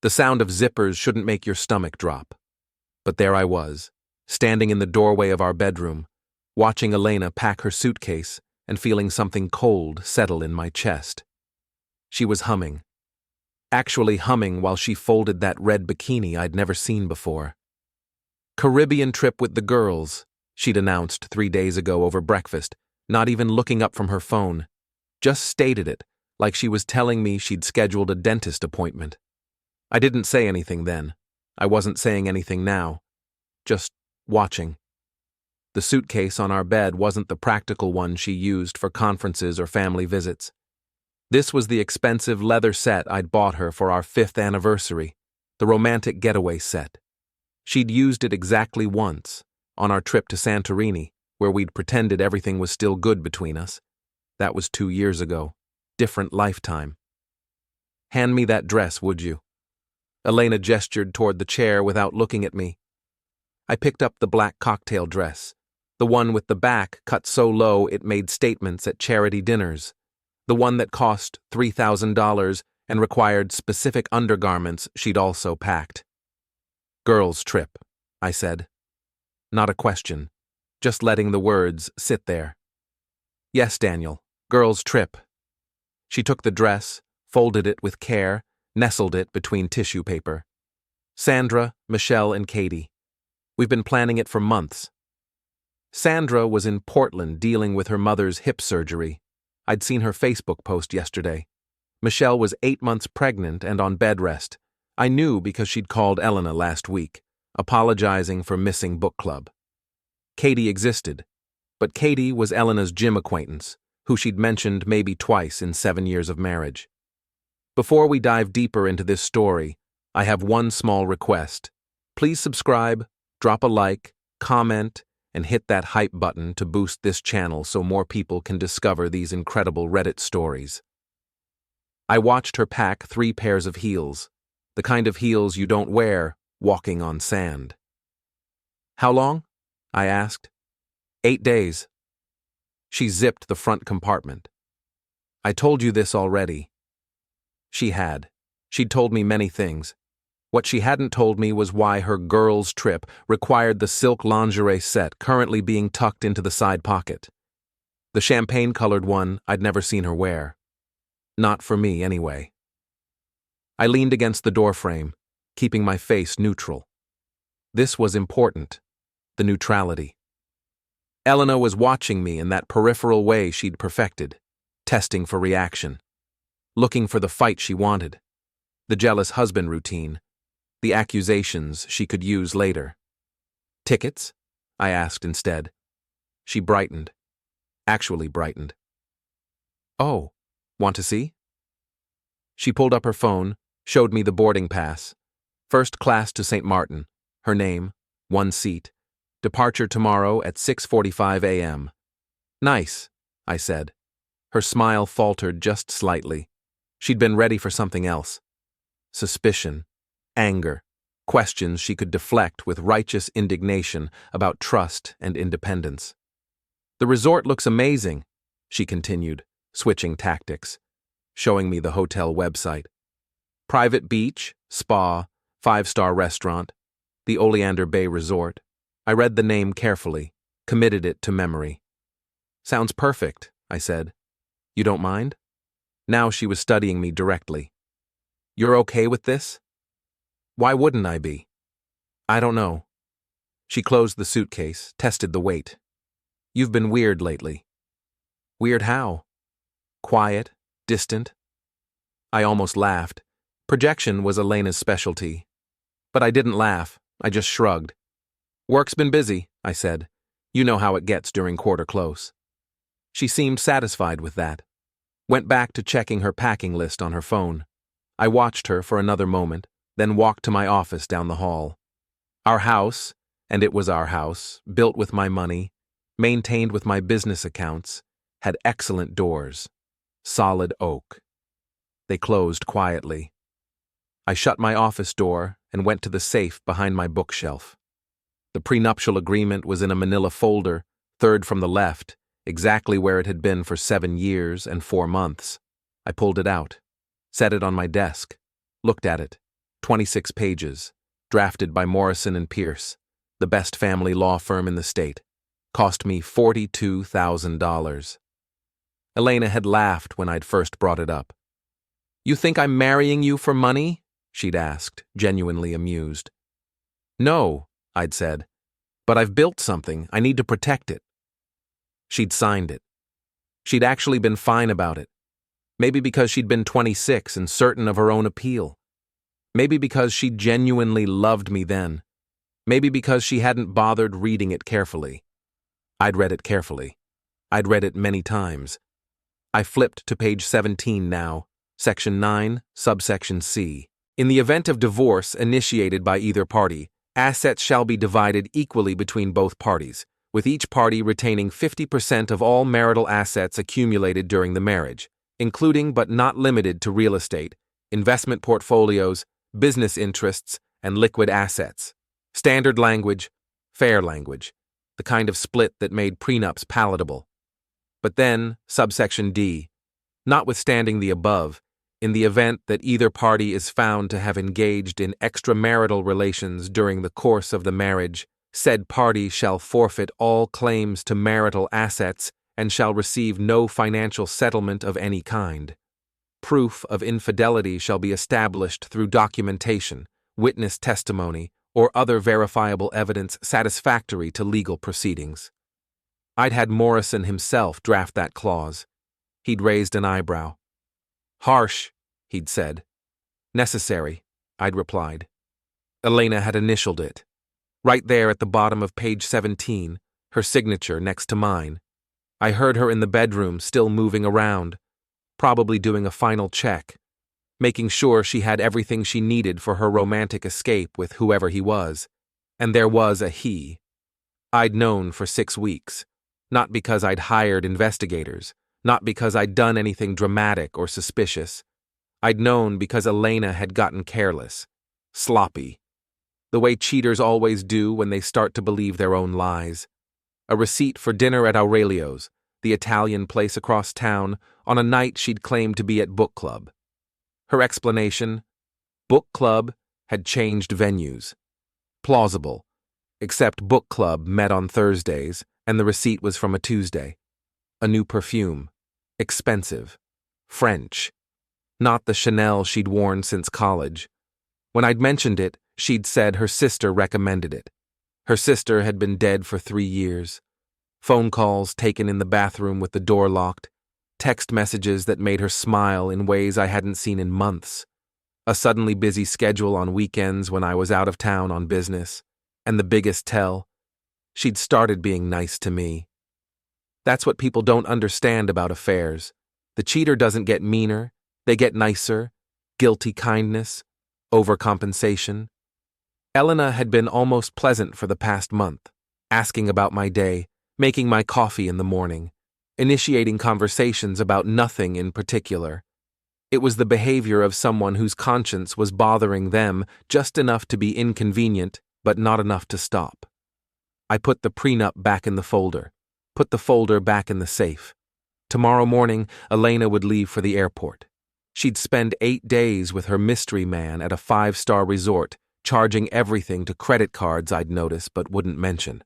The sound of zippers shouldn't make your stomach drop. But there I was, standing in the doorway of our bedroom, watching Elena pack her suitcase and feeling something cold settle in my chest. She was humming. Actually humming while she folded that red bikini I'd never seen before. "Caribbean trip with the girls," she'd announced 3 days ago over breakfast, not even looking up from her phone. Just stated it, like she was telling me she'd scheduled a dentist appointment. I didn't say anything then. I wasn't saying anything now. Just watching. The suitcase on our bed wasn't the practical one she used for conferences or family visits. This was the expensive leather set I'd bought her for our 5th anniversary, the romantic getaway set. She'd used it exactly once, on our trip to Santorini, where we'd pretended everything was still good between us. That was 2 years ago. Different lifetime. "Hand me that dress, would you?" Elena gestured toward the chair without looking at me. I picked up the black cocktail dress, the one with the back cut so low it made statements at charity dinners, the one that cost $3,000 and required specific undergarments she'd also packed. "Girls' trip," I said. Not a question, just letting the words sit there. "Yes, Daniel, girls' trip." She took the dress, folded it with care, nestled it between tissue paper. "Sandra, Michelle, and Katie. We've been planning it for months." Sandra was in Portland dealing with her mother's hip surgery. I'd seen her Facebook post yesterday. Michelle was 8 months pregnant and on bed rest. I knew because she'd called Elena last week, apologizing for missing book club. Katie existed, but Katie was Elena's gym acquaintance, who she'd mentioned maybe twice in 7 years of marriage. Before we dive deeper into this story, I have one small request. Please subscribe, drop a like, comment, and hit that hype button to boost this channel so more people can discover these incredible Reddit stories. I watched her pack 3 pairs of heels, the kind of heels you don't wear walking on sand. "How long?" I asked. 8 days. She zipped the front compartment. "I told you this already." She had. She'd told me many things. What she hadn't told me was why her girls' trip required the silk lingerie set currently being tucked into the side pocket. The champagne-colored one I'd never seen her wear. Not for me, anyway. I leaned against the doorframe, keeping my face neutral. This was important. The neutrality. Elena was watching me in that peripheral way she'd perfected, testing for reaction, looking for the fight she wanted, the jealous husband routine, the accusations she could use later. "Tickets?" I asked instead. She brightened. Actually brightened. "Oh, want to see?" She pulled up her phone, showed me the boarding pass. First class to St. Martin. Her name, 1 seat. Departure tomorrow at 6:45 a.m. "Nice," I said. Her smile faltered just slightly. She'd been ready for something else. Suspicion, anger, questions she could deflect with righteous indignation about trust and independence. "The resort looks amazing," she continued, switching tactics, showing me the hotel website. "Private beach, spa, 5-star restaurant, the Oleander Bay Resort." I read the name carefully, committed it to memory. "Sounds perfect," I said. "You don't mind?" Now she was studying me directly. "You're okay with this?" "Why wouldn't I be?" "I don't know." She closed the suitcase, tested the weight. "You've been weird lately." "Weird how?" "Quiet, distant." I almost laughed. Projection was Elena's specialty. But I didn't laugh, I just shrugged. "Work's been busy," I said. "You know how it gets during quarter close." She seemed satisfied with that. Went back to checking her packing list on her phone. I watched her for another moment, then walked to my office down the hall. Our house, and it was our house, built with my money, maintained with my business accounts, had excellent doors. Solid oak. They closed quietly. I shut my office door and went to the safe behind my bookshelf. The prenuptial agreement was in a manila folder, 3rd from the left, exactly where it had been for 7 years and 4 months. I pulled it out, set it on my desk, looked at it, 26 pages, drafted by Morrison and Pierce, the best family law firm in the state. Cost me $42,000. Elena had laughed when I'd first brought it up. "You think I'm marrying you for money?" she'd asked, genuinely amused. "No," I'd said, "but I've built something. I need to protect it." She'd signed it. She'd actually been fine about it. Maybe because she'd been 26 and certain of her own appeal. Maybe because she genuinely loved me then. Maybe because she hadn't bothered reading it carefully. I'd read it carefully. I'd read it many times. I flipped to page 17 now, section 9, subsection C. In the event of divorce initiated by either party, assets shall be divided equally between both parties, with each party retaining 50% of all marital assets accumulated during the marriage, including but not limited to real estate, investment portfolios, business interests, and liquid assets. Standard language, fair language, the kind of split that made prenups palatable. But then, subsection D, notwithstanding the above, in the event that either party is found to have engaged in extramarital relations during the course of the marriage, said party shall forfeit all claims to marital assets and shall receive no financial settlement of any kind. Proof of infidelity shall be established through documentation, witness testimony, or other verifiable evidence satisfactory to legal proceedings. I'd had Morrison himself draft that clause. He'd raised an eyebrow. "Harsh," he'd said. "Necessary," I'd replied. Elena had initialed it. Right there at the bottom of page 17, her signature next to mine. I heard her in the bedroom, still moving around, probably doing a final check, making sure she had everything she needed for her romantic escape with whoever he was. And there was a he. I'd known for 6 weeks, not because I'd hired investigators, not because I'd done anything dramatic or suspicious. I'd known because Elena had gotten careless, sloppy, the way cheaters always do when they start to believe their own lies. A receipt for dinner at Aurelio's, the Italian place across town, on a night she'd claimed to be at book club. Her explanation: book club had changed venues. Plausible, except book club met on Thursdays, and the receipt was from a Tuesday. A new perfume. Expensive. French. Not the Chanel she'd worn since college. When I'd mentioned it, she'd said her sister recommended it. Her sister had been dead for 3 years. Phone calls taken in the bathroom with the door locked. Text messages that made her smile in ways I hadn't seen in months. A suddenly busy schedule on weekends when I was out of town on business. And the biggest tell, she'd started being nice to me. That's what people don't understand about affairs. The cheater doesn't get meaner, they get nicer, guilty kindness, overcompensation. Elena had been almost pleasant for the past month, asking about my day, making my coffee in the morning, initiating conversations about nothing in particular. It was the behavior of someone whose conscience was bothering them just enough to be inconvenient, but not enough to stop. I put the prenup back in the folder, put the folder back in the safe. Tomorrow morning, Elena would leave for the airport. She'd spend 8 days with her mystery man at a 5-star resort, charging everything to credit cards I'd notice but wouldn't mention.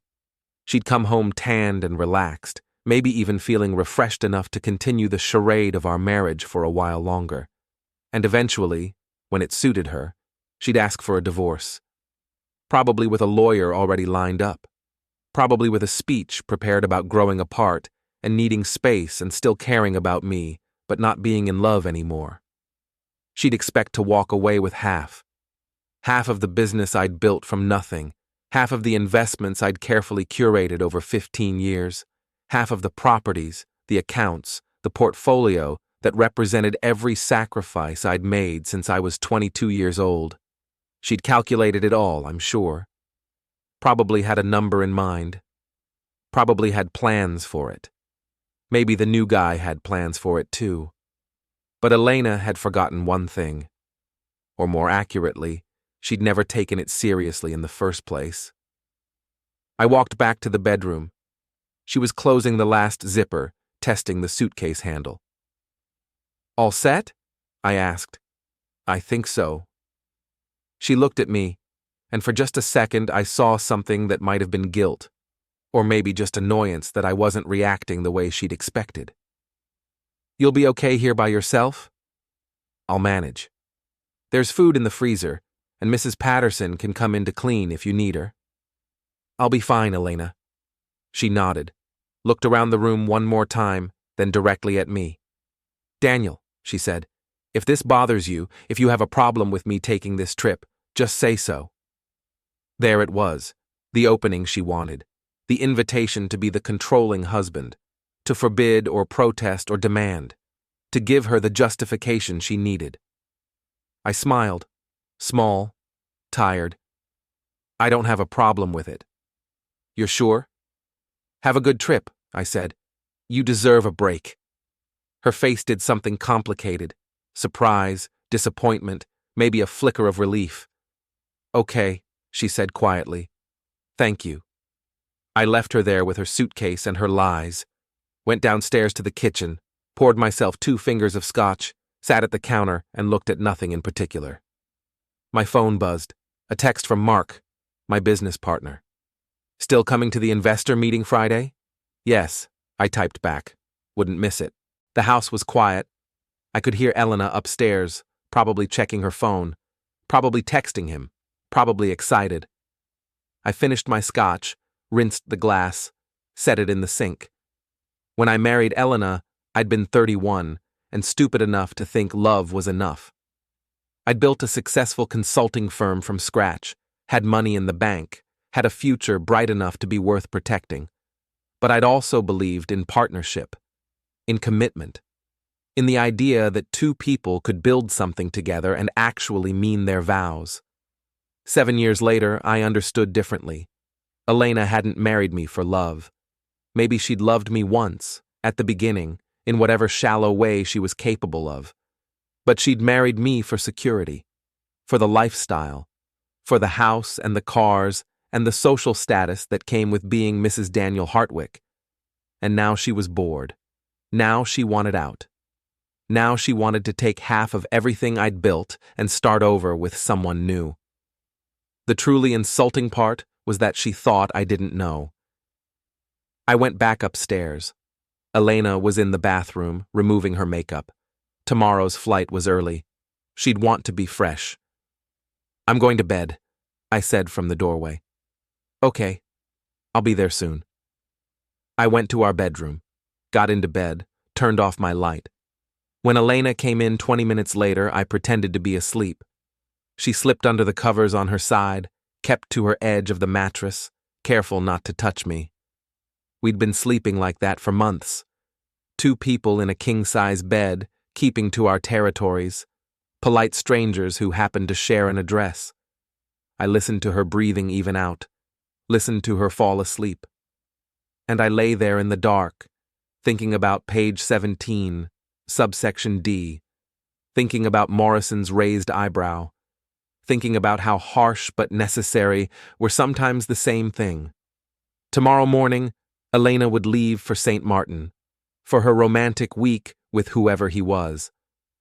She'd come home tanned and relaxed, maybe even feeling refreshed enough to continue the charade of our marriage for a while longer. And eventually, when it suited her, she'd ask for a divorce. Probably with a lawyer already lined up. Probably with a speech prepared about growing apart and needing space and still caring about me, but not being in love anymore. She'd expect to walk away with half of the business I'd built from nothing, half of the investments I'd carefully curated over 15 years, half of the properties, the accounts, the portfolio that represented every sacrifice I'd made since I was 22 years old. She'd calculated it all, I'm sure. Probably had a number in mind. Probably had plans for it. Maybe the new guy had plans for it too. But Elena had forgotten one thing. Or more accurately, she'd never taken it seriously in the first place. I walked back to the bedroom. She was closing the last zipper, testing the suitcase handle. "All set?" I asked. "I think so." She looked at me, and for just a second I saw something that might have been guilt, or maybe just annoyance that I wasn't reacting the way she'd expected. "You'll be okay here by yourself?" "I'll manage. There's food in the freezer, and Mrs. Patterson can come in to clean if you need her." "I'll be fine, Elena." She nodded, looked around the room one more time, then directly at me. "Daniel," she said, "if this bothers you, if you have a problem with me taking this trip, just say so." There it was, the opening she wanted, the invitation to be the controlling husband, to forbid or protest or demand, to give her the justification she needed. I smiled, small, tired. "I don't have a problem with it." "You're sure?" "Have a good trip," I said. "You deserve a break." Her face did something complicated, surprise, disappointment, maybe a flicker of relief. "Okay," she said quietly. "Thank you." I left her there with her suitcase and her lies, went downstairs to the kitchen, poured myself 2 fingers of scotch, sat at the counter, and looked at nothing in particular. My phone buzzed, a text from Mark, my business partner. "Still coming to the investor meeting Friday?" "Yes," I typed back. Wouldn't miss it. The house was quiet. I could hear Elena upstairs, probably checking her phone, probably texting him, probably excited. I finished my scotch, rinsed the glass, set it in the sink. When I married Elena, I'd been 31 and stupid enough to think love was enough. I'd built a successful consulting firm from scratch, had money in the bank, had a future bright enough to be worth protecting. But I'd also believed in partnership, in commitment, in the idea that 2 people could build something together and actually mean their vows. 7 years later, I understood differently. Elena hadn't married me for love. Maybe she'd loved me once, at the beginning, in whatever shallow way she was capable of. But she'd married me for security, for the lifestyle, for the house and the cars and the social status that came with being Mrs. Daniel Hartwick. And now she was bored. Now she wanted out. Now she wanted to take half of everything I'd built and start over with someone new. The truly insulting part was that she thought I didn't know. I went back upstairs. Elena was in the bathroom, removing her makeup. Tomorrow's flight was early. She'd want to be fresh. "I'm going to bed," I said from the doorway. "Okay, I'll be there soon." I went to our bedroom, got into bed, turned off my light. When Elena came in 20 minutes later, I pretended to be asleep. She slipped under the covers on her side, kept to her edge of the mattress, careful not to touch me. We'd been sleeping like that for months. 2 people in a king-size bed, keeping to our territories, polite strangers who happened to share an address. I listened to her breathing even out, listened to her fall asleep. And I lay there in the dark, thinking about page 17, subsection D, thinking about Morrison's raised eyebrow, thinking about how harsh but necessary were sometimes the same thing. Tomorrow morning, Elena would leave for St. Martin, for her romantic week with whoever he was,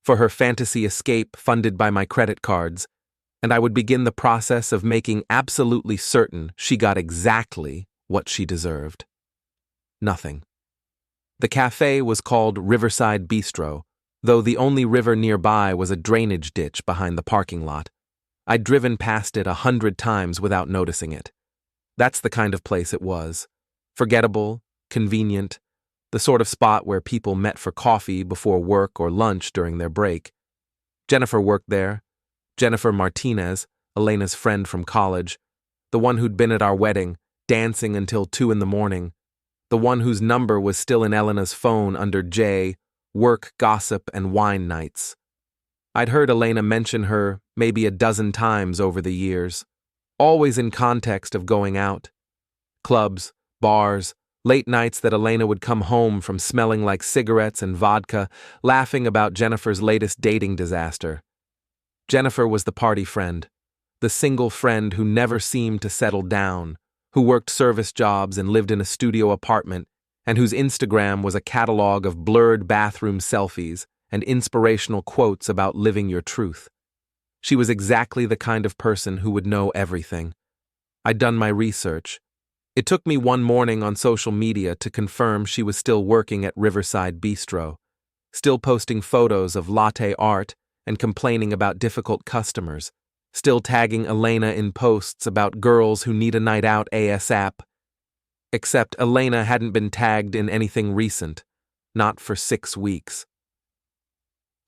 for her fantasy escape funded by my credit cards, and I would begin the process of making absolutely certain she got exactly what she deserved. Nothing. The cafe was called Riverside Bistro, though the only river nearby was a drainage ditch behind the parking lot. I'd driven past it 100 times without noticing it. That's the kind of place it was. Forgettable, convenient, the sort of spot where people met for coffee before work or lunch during their break. Jennifer worked there. Jennifer Martinez, Elena's friend from college, the one who'd been at our wedding, dancing until 2 a.m, the one whose number was still in Elena's phone under J, work, gossip, and wine nights. I'd heard Elena mention her maybe a dozen times over the years, always in context of going out. Clubs, bars, late nights that Elena would come home from smelling like cigarettes and vodka, laughing about Jennifer's latest dating disaster. Jennifer was the party friend, the single friend who never seemed to settle down, who worked service jobs and lived in a studio apartment, and whose Instagram was a catalog of blurred bathroom selfies and inspirational quotes about living your truth. She was exactly the kind of person who would know everything. I'd done my research. It took me one morning on social media to confirm she was still working at Riverside Bistro, still posting photos of latte art and complaining about difficult customers, still tagging Elena in posts about girls who need a night out ASAP. Except Elena hadn't been tagged in anything recent, not for 6 weeks.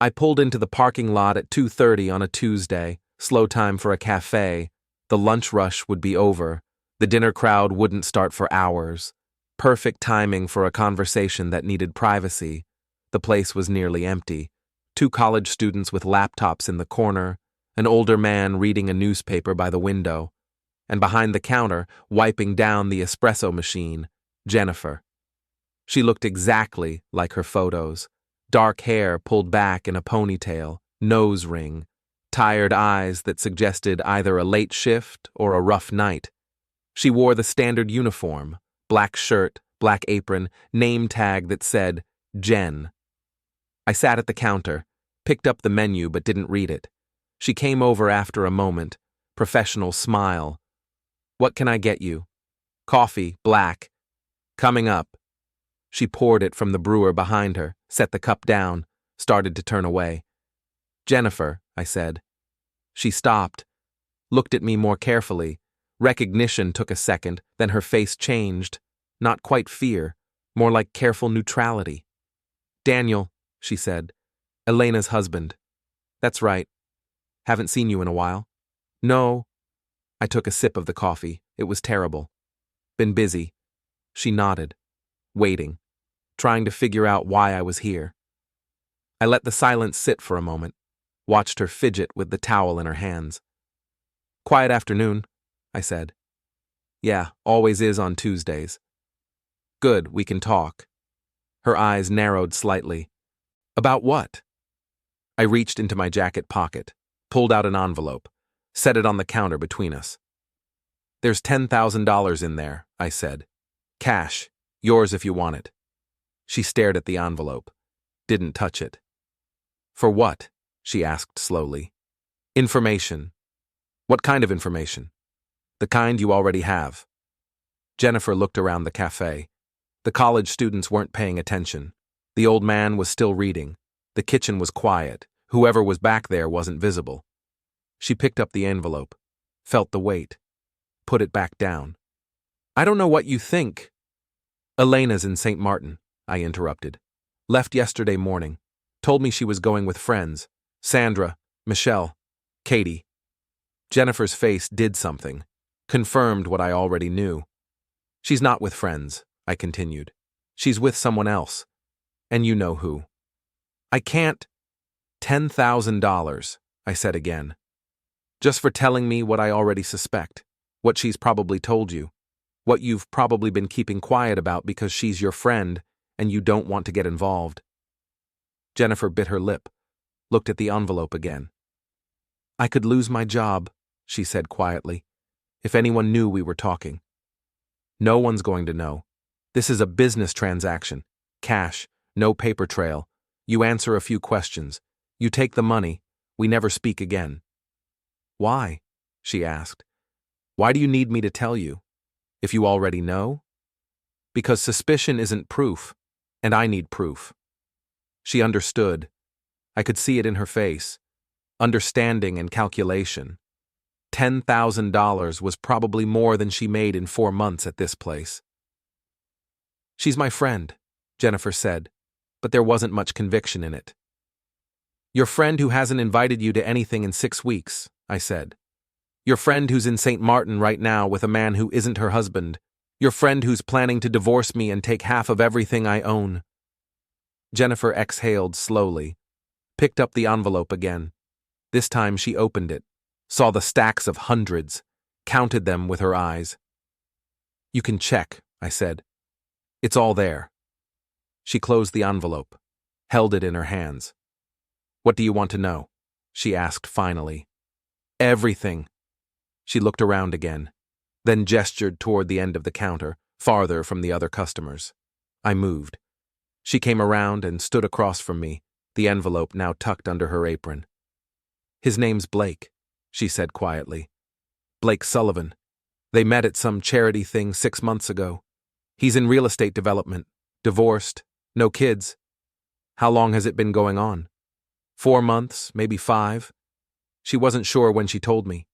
I pulled into the parking lot at 2:30 on a Tuesday, slow time for a cafe. The lunch rush would be over. The dinner crowd wouldn't start for hours. Perfect timing for a conversation that needed privacy. The place was nearly empty. 2 college students with laptops in the corner, an older man reading a newspaper by the window, and behind the counter, wiping down the espresso machine, Jennifer. She looked exactly like her photos. Dark hair pulled back in a ponytail, nose ring, tired eyes that suggested either a late shift or a rough night. She wore the standard uniform, black shirt, black apron, name tag that said, Jen. I sat at the counter, picked up the menu but didn't read it. She came over after a moment, professional smile. What can I get you? Coffee, black. Coming up. She poured it from the brewer behind her, set the cup down, started to turn away. Jennifer, I said. She stopped, looked at me more carefully. Recognition took a second, then her face changed. Not quite fear, more like careful neutrality. Daniel, she said. Elena's husband. That's right. Haven't seen you in a while. No. I took a sip of the coffee. It was terrible. Been busy. She nodded, waiting, trying to figure out why I was here. I let the silence sit for a moment, watched her fidget with the towel in her hands. Quiet afternoon, I said. Yeah, always is on Tuesdays. Good, we can talk. Her eyes narrowed slightly. About what? I reached into my jacket pocket, pulled out an envelope, set it on the counter between us. There's $10,000 in there, I said. Cash, yours if you want it. She stared at the envelope, didn't touch it. For what? She asked slowly. Information. What kind of information? The kind you already have. Jennifer looked around the cafe. The college students weren't paying attention. The old man was still reading. The kitchen was quiet. Whoever was back there wasn't visible. She picked up the envelope, felt the weight, put it back down. I don't know what you think. Elena's in St. Martin, I interrupted. Left yesterday morning. Told me she was going with friends. Sandra, Michelle, Katie. Jennifer's face did something. Confirmed what I already knew. She's not with friends, I continued. She's with someone else. And you know who. I can't. $10,000, I said again. Just for telling me what I already suspect. What she's probably told you. What you've probably been keeping quiet about because she's your friend and you don't want to get involved. Jennifer bit her lip, looked at the envelope again. I could lose my job, she said quietly, if anyone knew we were talking. No one's going to know. This is a business transaction. Cash, no paper trail. You answer a few questions. You take the money. We never speak again. Why? She asked. Why do you need me to tell you? If you already know? Because suspicion isn't proof, and I need proof. She understood. I could see it in her face. Understanding and calculation. $10,000 was probably more than she made in 4 months at this place. She's my friend, Jennifer said, but there wasn't much conviction in it. Your friend who hasn't invited you to anything in 6 weeks, I said. Your friend who's in St. Martin right now with a man who isn't her husband. Your friend who's planning to divorce me and take half of everything I own. Jennifer exhaled slowly, picked up the envelope again. This time she opened it, saw the stacks of hundreds, counted them with her eyes. You can check, I said. It's all there. She closed the envelope, held it in her hands. What do you want to know? She asked finally. Everything. She looked around again, then gestured toward the end of the counter, farther from the other customers. I moved. She came around and stood across from me, the envelope now tucked under her apron. His name's Blake, she said quietly. Blake Sullivan. They met at some charity thing 6 months ago. He's in real estate development, divorced, no kids. How long has it been going on? 4 months, maybe 5? She wasn't sure when she told me.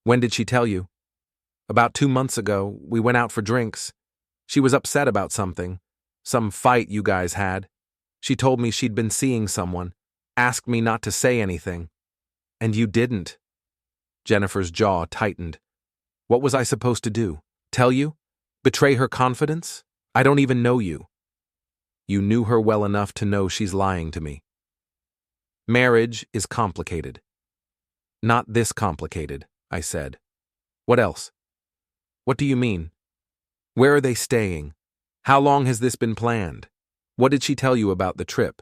When did she tell you? About 2 months ago, we went out for drinks. She was upset about something, some fight you guys had. She told me she'd been seeing someone, asked me not to say anything. And you didn't. Jennifer's jaw tightened. What was I supposed to do? Tell you? Betray her confidence? I don't even know you. You knew her well enough to know she's lying to me. Marriage is complicated. Not this complicated, I said. What else? What do you mean? Where are they staying? How long has this been planned? What did she tell you about the trip?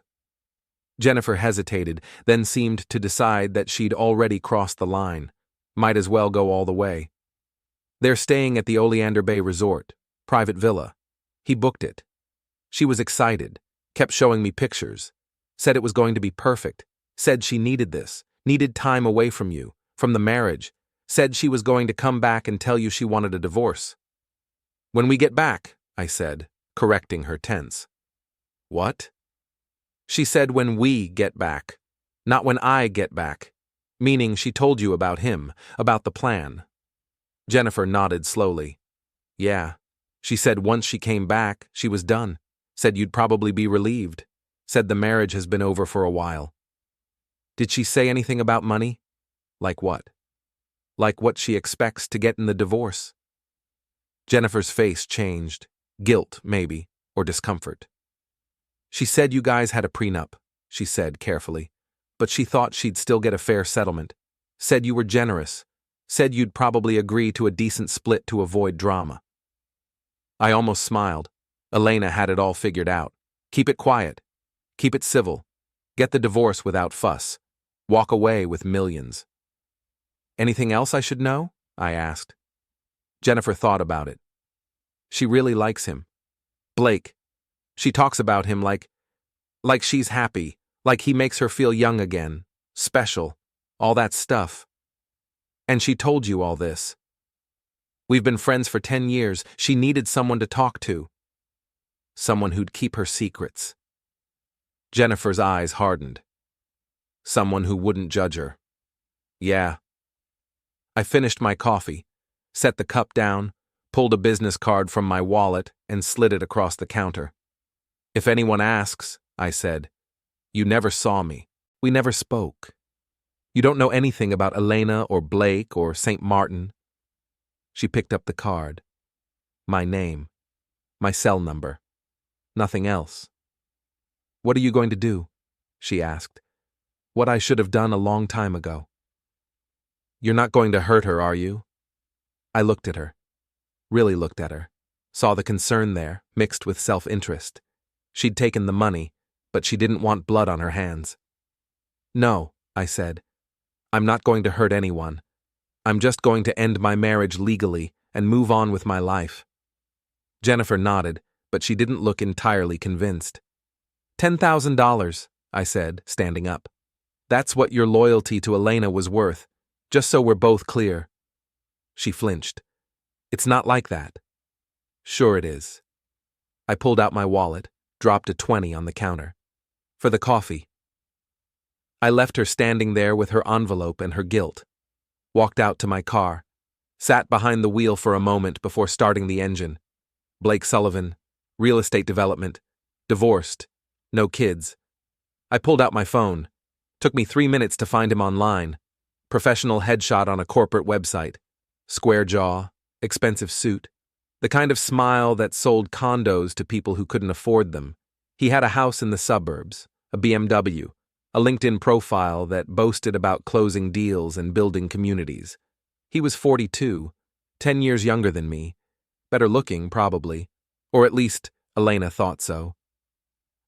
Jennifer hesitated, then seemed to decide that she'd already crossed the line. Might as well go all the way. They're staying at the Oleander Bay Resort, private villa. He booked it. She was excited, kept showing me pictures, said it was going to be perfect, said she needed this, needed time away from you, from the marriage, said she was going to come back and tell you she wanted a divorce. When we get back, I said, correcting her tense. What? She said when we get back, not when I get back, meaning she told you about him, about the plan. Jennifer nodded slowly. Yeah. She said once she came back, she was done. Said you'd probably be relieved. Said the marriage has been over for a while. Did she say anything about money? Like what? Like what she expects to get in the divorce? Jennifer's face changed. Guilt, maybe, or discomfort. She said you guys had a prenup, she said carefully, but she thought she'd still get a fair settlement. Said you were generous. Said you'd probably agree to a decent split to avoid drama. I almost smiled. Elena had it all figured out. Keep it quiet. Keep it civil. Get the divorce without fuss. Walk away with millions. Anything else I should know? I asked. Jennifer thought about it. She really likes him. Blake. She talks about him like she's happy, like he makes her feel young again, special, all that stuff. And she told you all this. We've been friends for 10 years. She needed someone to talk to. Someone who'd keep her secrets. Jennifer's eyes hardened. Someone who wouldn't judge her. Yeah. I finished my coffee, set the cup down, pulled a business card from my wallet, and slid it across the counter. If anyone asks, I said, you never saw me. We never spoke. You don't know anything about Elena or Blake or St. Martin. She picked up the card. My name. My cell number. Nothing else. What are you going to do? She asked. What I should have done a long time ago. You're not going to hurt her, are you? I looked at her. Really looked at her. Saw the concern there, mixed with self-interest. She'd taken the money, but she didn't want blood on her hands. No, I said. I'm not going to hurt anyone. I'm just going to end my marriage legally and move on with my life. Jennifer nodded, but she didn't look entirely convinced. $10,000, I said, standing up. That's what your loyalty to Elena was worth, just so we're both clear. She flinched. It's not like that. Sure it is. I pulled out my wallet, dropped a 20 on the counter. For the coffee. I left her standing there with her envelope and her guilt. Walked out to my car. Sat behind the wheel for a moment before starting the engine. Blake Sullivan, real estate development, divorced, no kids. I pulled out my phone. Took me 3 minutes to find him online. Professional headshot on a corporate website. Square jaw, expensive suit. The kind of smile that sold condos to people who couldn't afford them. He had a house in the suburbs, a BMW, a LinkedIn profile that boasted about closing deals and building communities. He was 42, 10 years younger than me. Better looking, probably. Or at least, Elena thought so.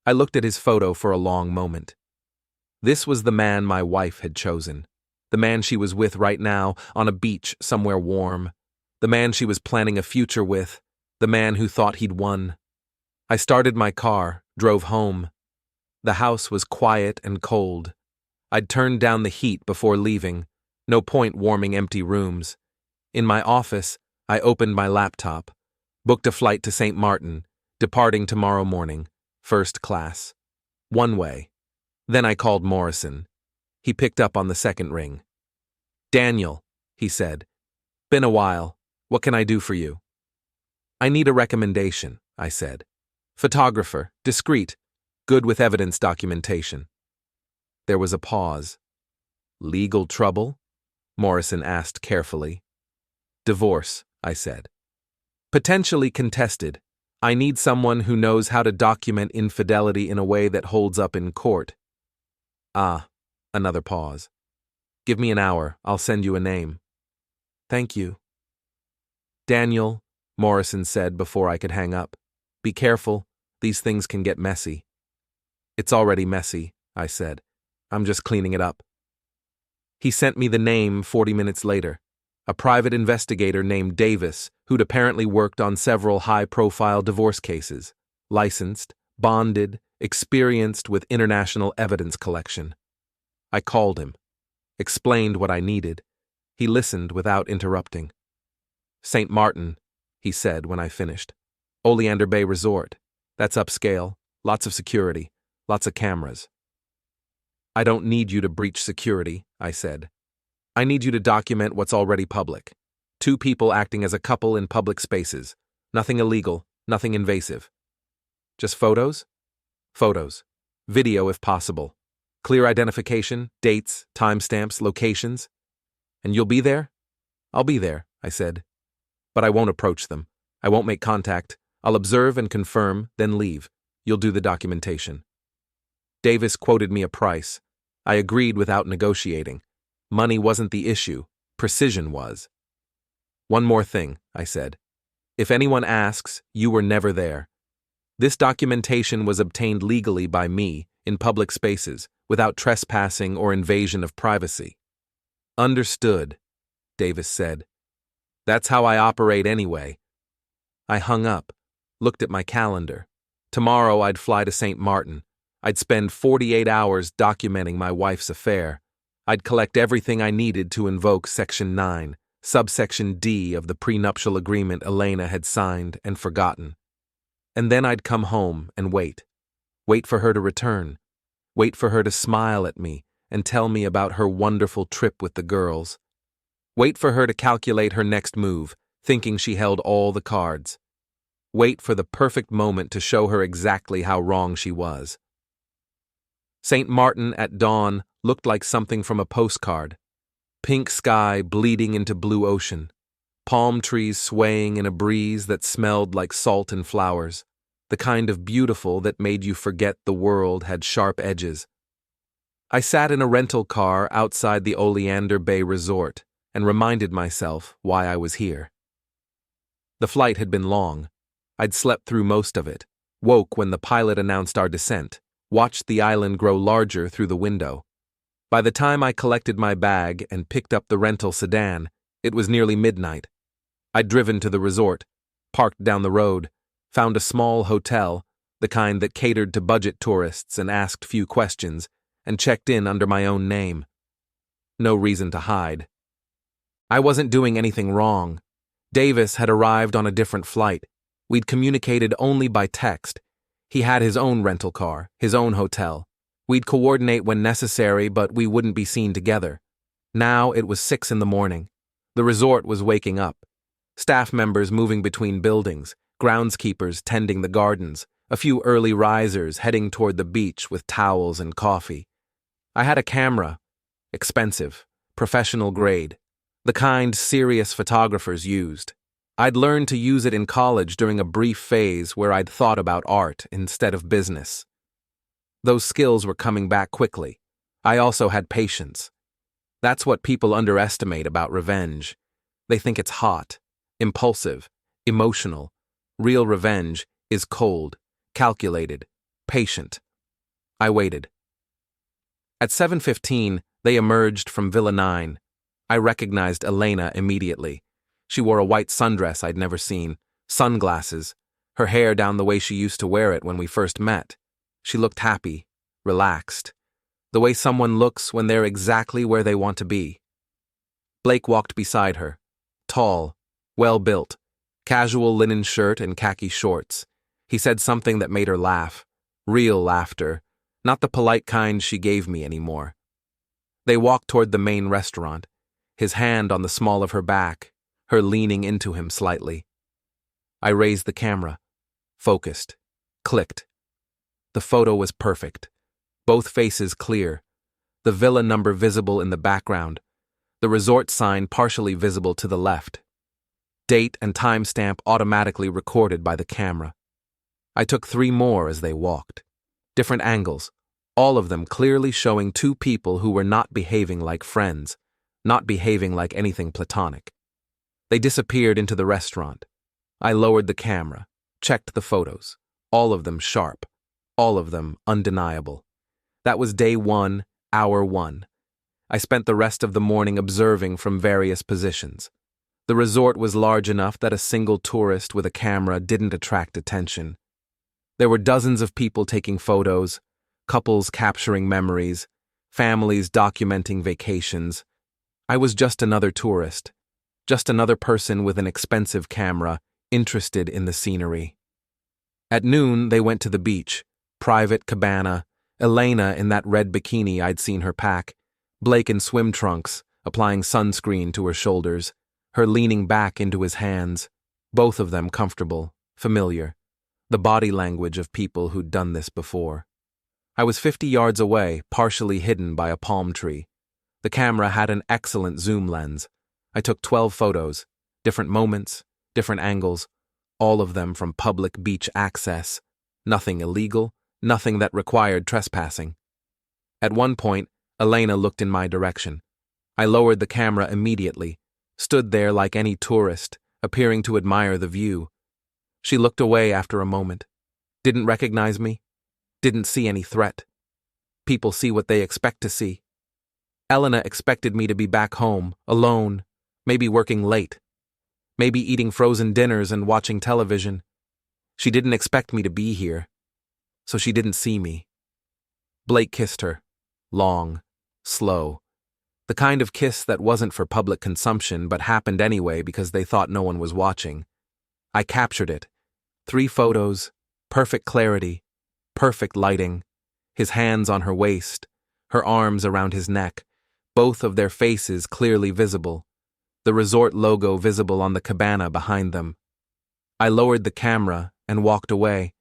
I looked at his photo for a long moment. This was the man my wife had chosen. The man she was with right now, on a beach somewhere warm. The man she was planning a future with. The man who thought he'd won. I started my car, drove home. The house was quiet and cold. I'd turned down the heat before leaving. No point warming empty rooms. In my office, I opened my laptop, booked a flight to St. Martin, departing tomorrow morning, first class. One way. Then I called Morrison. He picked up on the second ring. "Daniel," he said. "Been a while. What can I do for you?" "I need a recommendation," I said. "Photographer, discreet, good with evidence documentation." There was a pause. "Legal trouble?" Morrison asked carefully. "Divorce," I said. "Potentially contested. I need someone who knows how to document infidelity in a way that holds up in court." "Ah," another pause. "Give me an hour, I'll send you a name." "Thank you." "Daniel," Morrison said before I could hang up, "be careful, these things can get messy." "It's already messy," I said. "I'm just cleaning it up." He sent me the name 40 minutes later, a private investigator named Davis who'd apparently worked on several high-profile divorce cases, licensed, bonded, experienced with international evidence collection. I called him, explained what I needed. He listened without interrupting. "St. Martin," he said when I finished. "Oleander Bay Resort. That's upscale, lots of security, lots of cameras." "I don't need you to breach security," I said. "I need you to document what's already public. 2 people acting as a couple in public spaces. Nothing illegal, nothing invasive." "Just photos?" "Photos. Video if possible. Clear identification, dates, timestamps, locations." "And you'll be there?" "I'll be there," I said. "But I won't approach them. I won't make contact. I'll observe and confirm, then leave. You'll do the documentation." Davis quoted me a price. I agreed without negotiating. Money wasn't the issue. Precision was. "One more thing," I said. "If anyone asks, you were never there. This documentation was obtained legally by me, in public spaces, without trespassing or invasion of privacy." "Understood," Davis said. "That's how I operate anyway." I hung up, looked at my calendar. Tomorrow I'd fly to St. Martin. I'd spend 48 hours documenting my wife's affair. I'd collect everything I needed to invoke Section 9, subsection D of the prenuptial agreement Elena had signed and forgotten. And then I'd come home and wait. Wait for her to return. Wait for her to smile at me and tell me about her wonderful trip with the girls. Wait for her to calculate her next move, thinking she held all the cards. Wait for the perfect moment to show her exactly how wrong she was. St. Martin at dawn looked like something from a postcard. Pink sky bleeding into blue ocean. Palm trees swaying in a breeze that smelled like salt and flowers. The kind of beautiful that made you forget the world had sharp edges. I sat in a rental car outside the Oleander Bay Resort and reminded myself why I was here. The flight had been long. I'd slept through most of it, woke when the pilot announced our descent, watched the island grow larger through the window. By the time I collected my bag and picked up the rental sedan, it was nearly midnight. I'd driven to the resort, parked down the road, found a small hotel, the kind that catered to budget tourists and asked few questions, and checked in under my own name. No reason to hide. I wasn't doing anything wrong. Davis had arrived on a different flight. We'd communicated only by text. He had his own rental car, his own hotel. We'd coordinate when necessary, but we wouldn't be seen together. Now it was 6 a.m. The resort was waking up. Staff members moving between buildings, groundskeepers tending the gardens, a few early risers heading toward the beach with towels and coffee. I had a camera, expensive, professional grade, the kind serious photographers used. I'd learned to use it in college during a brief phase where I'd thought about art instead of business. Those skills were coming back quickly. I also had patience. That's what people underestimate about revenge. They think it's hot, impulsive, emotional. Real revenge is cold, calculated, patient. I waited. At 7:15, they emerged from Villa 9. I recognized Elena immediately. She wore a white sundress I'd never seen, sunglasses, her hair down the way she used to wear it when we first met. She looked happy, relaxed. The way someone looks when they're exactly where they want to be. Blake walked beside her. Tall, well-built, casual linen shirt and khaki shorts. He said something that made her laugh. Real laughter, not the polite kind she gave me anymore. They walked toward the main restaurant, his hand on the small of her back, her leaning into him slightly. I raised the camera, focused, clicked. The photo was perfect. Both faces clear, the villa number visible in the background, the resort sign partially visible to the left. Date and timestamp automatically recorded by the camera. I took 3 more as they walked. Different angles, all of them clearly showing 2 people who were not behaving like friends, not behaving like anything platonic. They disappeared into the restaurant. I lowered the camera, checked the photos, all of them sharp, all of them undeniable. That was day 1, hour 1. I spent the rest of the morning observing from various positions. The resort was large enough that a single tourist with a camera didn't attract attention. There were dozens of people taking photos, couples capturing memories, families documenting vacations. I was just another tourist, just another person with an expensive camera, interested in the scenery. At noon, they went to the beach, private cabana, Elena in that red bikini I'd seen her pack, Blake in swim trunks, applying sunscreen to her shoulders, her leaning back into his hands, both of them comfortable, familiar, the body language of people who'd done this before. I was 50 yards away, partially hidden by a palm tree. The camera had an excellent zoom lens. I took 12 photos, different moments, different angles, all of them from public beach access, nothing illegal, nothing that required trespassing. At one point, Elena looked in my direction. I lowered the camera immediately, stood there like any tourist, appearing to admire the view. She looked away after a moment, didn't recognize me, didn't see any threat. People see what they expect to see. Elena expected me to be back home, alone, maybe working late, maybe eating frozen dinners and watching television. She didn't expect me to be here, so she didn't see me. Blake kissed her, long, slow, the kind of kiss that wasn't for public consumption but happened anyway because they thought no one was watching. I captured it. 3 photos, perfect clarity, perfect lighting, his hands on her waist, her arms around his neck, both of their faces clearly visible, the resort logo visible on the cabana behind them. I lowered the camera and walked away,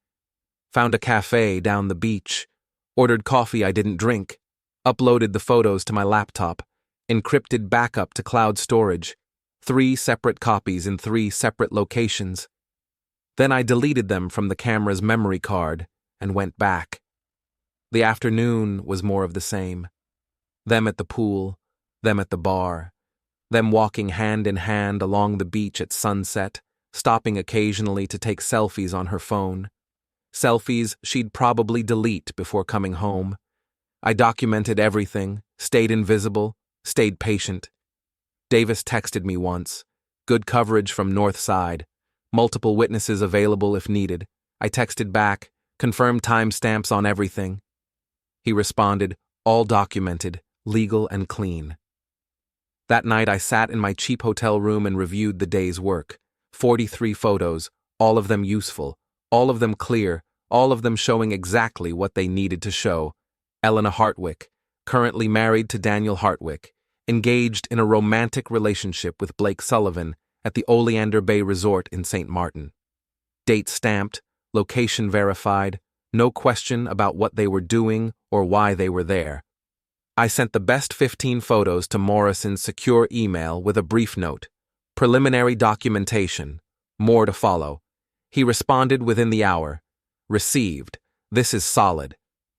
found a cafe down the beach, ordered coffee I didn't drink, uploaded the photos to my laptop, encrypted backup to cloud storage, 3 separate copies in 3 separate locations. Then I deleted them from the camera's memory card and went back. The afternoon was more of the same. Them at the pool, them at the bar, them walking hand in hand along the beach at sunset, stopping occasionally to take selfies on her phone. Selfies she'd probably delete before coming home. I documented everything, stayed invisible, stayed patient. Davis texted me once. Good coverage from North Side. Multiple witnesses available if needed. I texted back, confirmed timestamps on everything. He responded, all documented, legal and clean. That night I sat in my cheap hotel room and reviewed the day's work. 43 photos, all of them useful, all of them clear, all of them showing exactly what they needed to show. Elena Hartwick, currently married to Daniel Hartwick, engaged in a romantic relationship with Blake Sullivan at the Oleander Bay Resort in St. Martin. Date stamped, location verified, no question about what they were doing or why they were there. I sent the best 15 photos to Morrison's secure email with a brief note. Preliminary documentation. More to follow. He responded within the hour. Received. This is solid.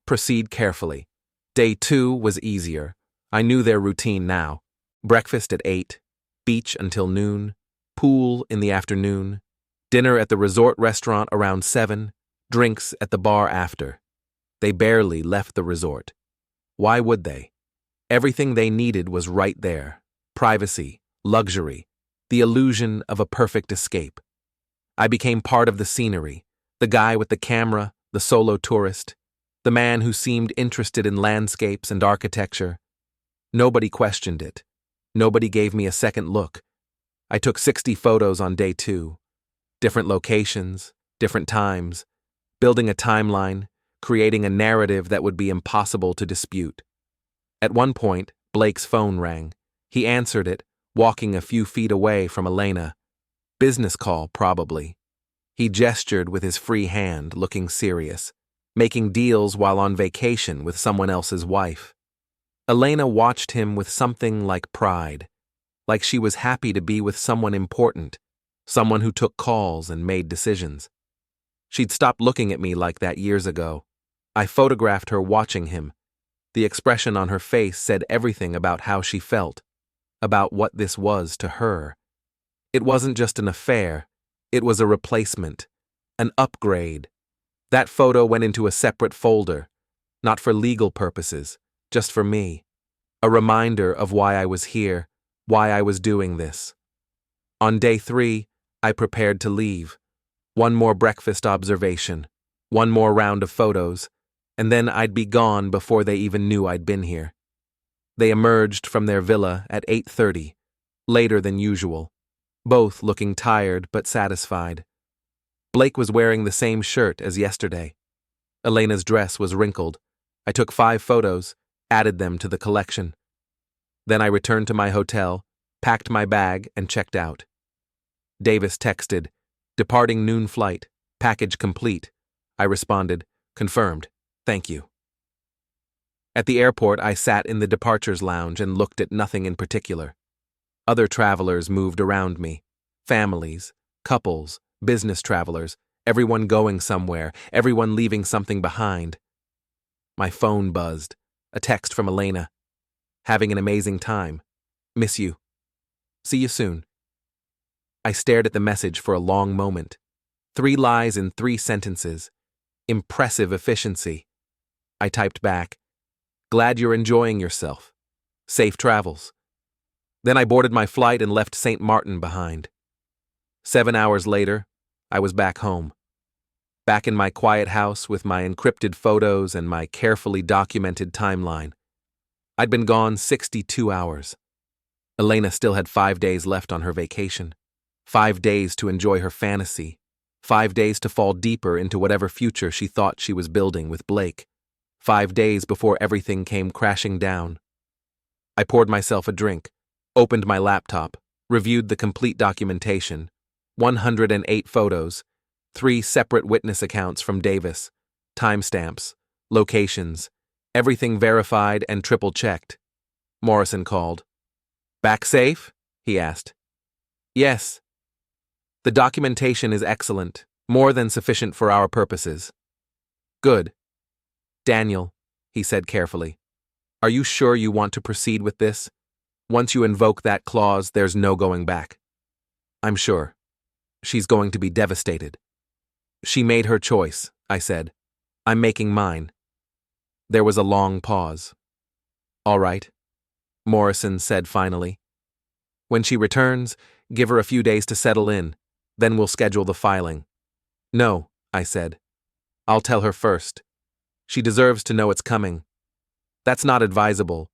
Proceed carefully. Day 2 was easier. I knew their routine now. Breakfast at 8, beach until noon, pool in the afternoon, dinner at the resort restaurant around 7, drinks at the bar after. They barely left the resort. Why would they? Everything they needed was right there. Privacy, luxury, the illusion of a perfect escape. I became part of the scenery, the guy with the camera, the solo tourist, The man who seemed interested in landscapes and architecture. Nobody questioned it. Nobody gave me a second look. I took 60 photos on day 2. Different locations, different times, building a timeline, creating a narrative that would be impossible to dispute. At one point, Blake's phone rang. He answered it, walking a few feet away from Elena. Business call, probably. He gestured with his free hand, looking serious, making deals while on vacation with someone else's wife. Elena watched him with something like pride, like she was happy to be with someone important, someone who took calls and made decisions. She'd stopped looking at me like that years ago. I photographed her watching him. The expression on her face said everything about how she felt, about what this was to her. It wasn't just an affair, it was a replacement, an upgrade. That photo went into a separate folder, not for legal purposes, just for me. A reminder of why I was here, why I was doing this. On day 3, I prepared to leave. One more breakfast observation, one more round of photos, and then I'd be gone before they even knew I'd been here. They emerged from their villa at 8:30, later than usual, both looking tired but satisfied. Blake was wearing the same shirt as yesterday. Elena's dress was wrinkled. I took 5 photos, added them to the collection. Then I returned to my hotel, packed my bag, and checked out. Davis texted, "Departing noon flight, package complete." I responded, "Confirmed, thank you." At the airport, I sat in the departures lounge and looked at nothing in particular. Other travelers moved around me. Families, couples, business travelers, everyone going somewhere, everyone leaving something behind. My phone buzzed. A text from Elena. "Having an amazing time. Miss you. See you soon." I stared at the message for a long moment. 3 lies in 3 sentences. Impressive efficiency. I typed back, "Glad you're enjoying yourself. Safe travels." Then I boarded my flight and left St. Martin behind. 7 hours later, I was back home. Back in my quiet house with my encrypted photos and my carefully documented timeline. I'd been gone 62 hours. Elena still had 5 days left on her vacation. 5 days to enjoy her fantasy. 5 days to fall deeper into whatever future she thought she was building with Blake. 5 days before everything came crashing down. I poured myself a drink, opened my laptop, reviewed the complete documentation, 108 photos, 3 separate witness accounts from Davis, timestamps, locations, everything verified and triple-checked. Morrison called. "Back safe?" he asked. "Yes. The documentation is excellent, more than sufficient for our purposes." "Good. Daniel," he said carefully, "are you sure you want to proceed with this? Once you invoke that clause, there's no going back." "I'm sure. She's going to be devastated." "She made her choice," I said. "I'm making mine." There was a long pause. "All right," Morrison said finally. "When she returns, give her a few days to settle in, then we'll schedule the filing." "No," I said. "I'll tell her first. She deserves to know it's coming." "That's not advisable.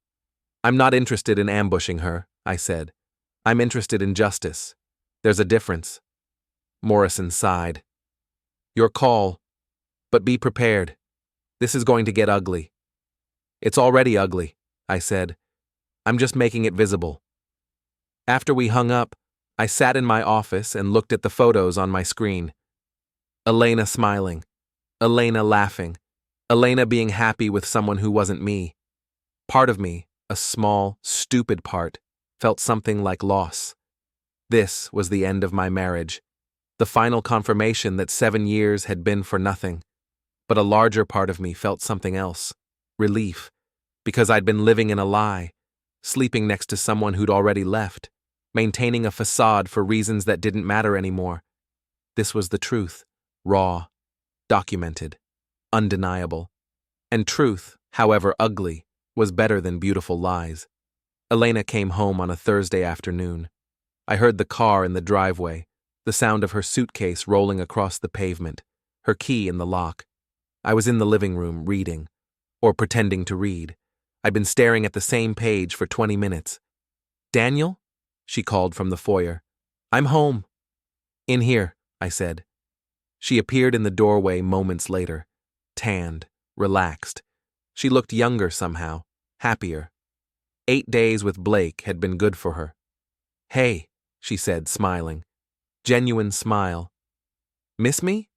I'm not interested in ambushing her," I said. "I'm interested in justice. There's a difference." Morrison sighed. "Your call, but be prepared. This is going to get ugly." "It's already ugly," I said. "I'm just making it visible." After we hung up, I sat in my office and looked at the photos on my screen. Elena smiling. Elena laughing. Elena being happy with someone who wasn't me. Part of me, a small, stupid part, felt something like loss. This was the end of my marriage. The final confirmation that 7 years had been for nothing. But a larger part of me felt something else. Relief. Because I'd been living in a lie. Sleeping next to someone who'd already left. Maintaining a facade for reasons that didn't matter anymore. This was the truth. Raw. Documented. Undeniable. And truth, however ugly, was better than beautiful lies. Elena came home on a Thursday afternoon. I heard the car in the driveway, the sound of her suitcase rolling across the pavement, her key in the lock. I was in the living room reading, or pretending to read. I'd been staring at the same page for 20 minutes. "Daniel?" she called from the foyer. "I'm home." "In here," I said. She appeared in the doorway moments later, tanned, relaxed. She looked younger somehow, happier. 8 days with Blake had been good for her. "Hey," she said, smiling. Genuine smile. "Miss me?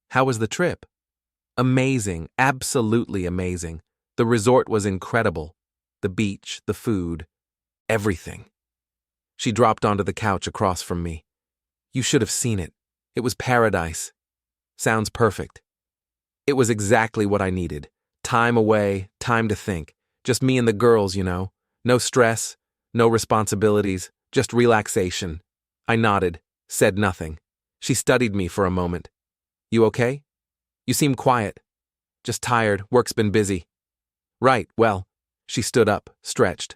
How was the trip?" "Amazing, absolutely amazing. The resort was incredible. The beach, the food, everything." She dropped onto the couch across from me. "You should have seen it. It was paradise." "Sounds perfect." It was exactly what I needed. Time away, time to think. Just me and the girls, you know. No stress, no responsibilities, just relaxation. I nodded, said nothing. She studied me for a moment. "You okay? You seem quiet." "Just tired, work's been busy." "Right, well." She stood up, stretched.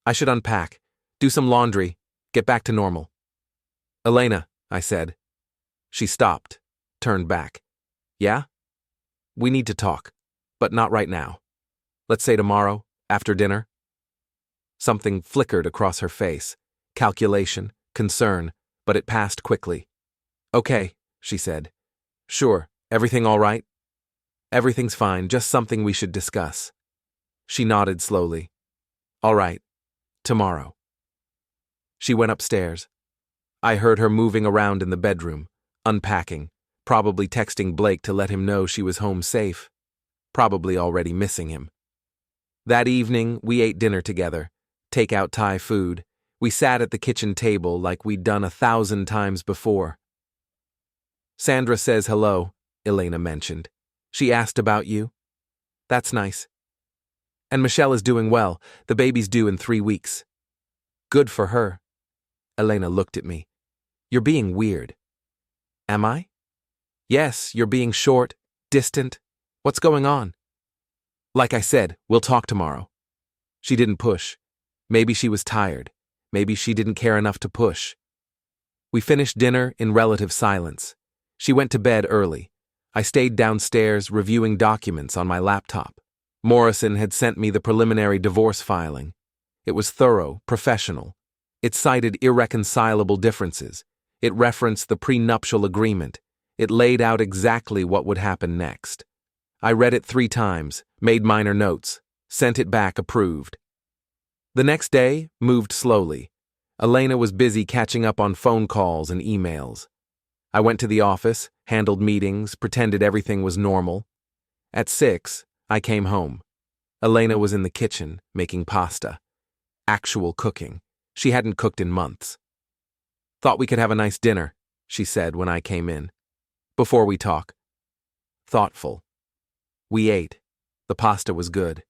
"I should unpack, do some laundry, get back to normal." "Elena," I said. She stopped, turned back. "Yeah? We need to talk, but not right now. Let's say tomorrow, after dinner." Something flickered across her face. Calculation, concern, but it passed quickly. "Okay," she said. "Sure, everything all right?" "Everything's fine, just something we should discuss." She nodded slowly. "All right, tomorrow." She went upstairs. I heard her moving around in the bedroom, unpacking, probably texting Blake to let him know she was home safe, probably already missing him. That evening, we ate dinner together, take-out Thai food. We sat at the kitchen table like we'd done 1,000 times before. "Sandra says hello," Elena mentioned. "She asked about you." "That's nice." "And Michelle is doing well. The baby's due in 3 weeks." "Good for her." Elena looked at me. "You're being weird." "Am I?" "Yes, you're being short, distant. What's going on?" "Like I said, we'll talk tomorrow." She didn't push. Maybe she was tired. Maybe she didn't care enough to push. We finished dinner in relative silence. She went to bed early. I stayed downstairs reviewing documents on my laptop. Morrison had sent me the preliminary divorce filing. It was thorough, professional. It cited irreconcilable differences. It referenced the prenuptial agreement. It laid out exactly what would happen next. I read it 3 times, made minor notes, sent it back approved. The next day moved slowly. Elena was busy catching up on phone calls and emails. I went to the office, handled meetings, pretended everything was normal. At 6, I came home. Elena was in the kitchen, making pasta. Actual cooking. She hadn't cooked in months. "Thought we could have a nice dinner," she said when I came in. "Before we talk." Thoughtful. We ate. The pasta was good.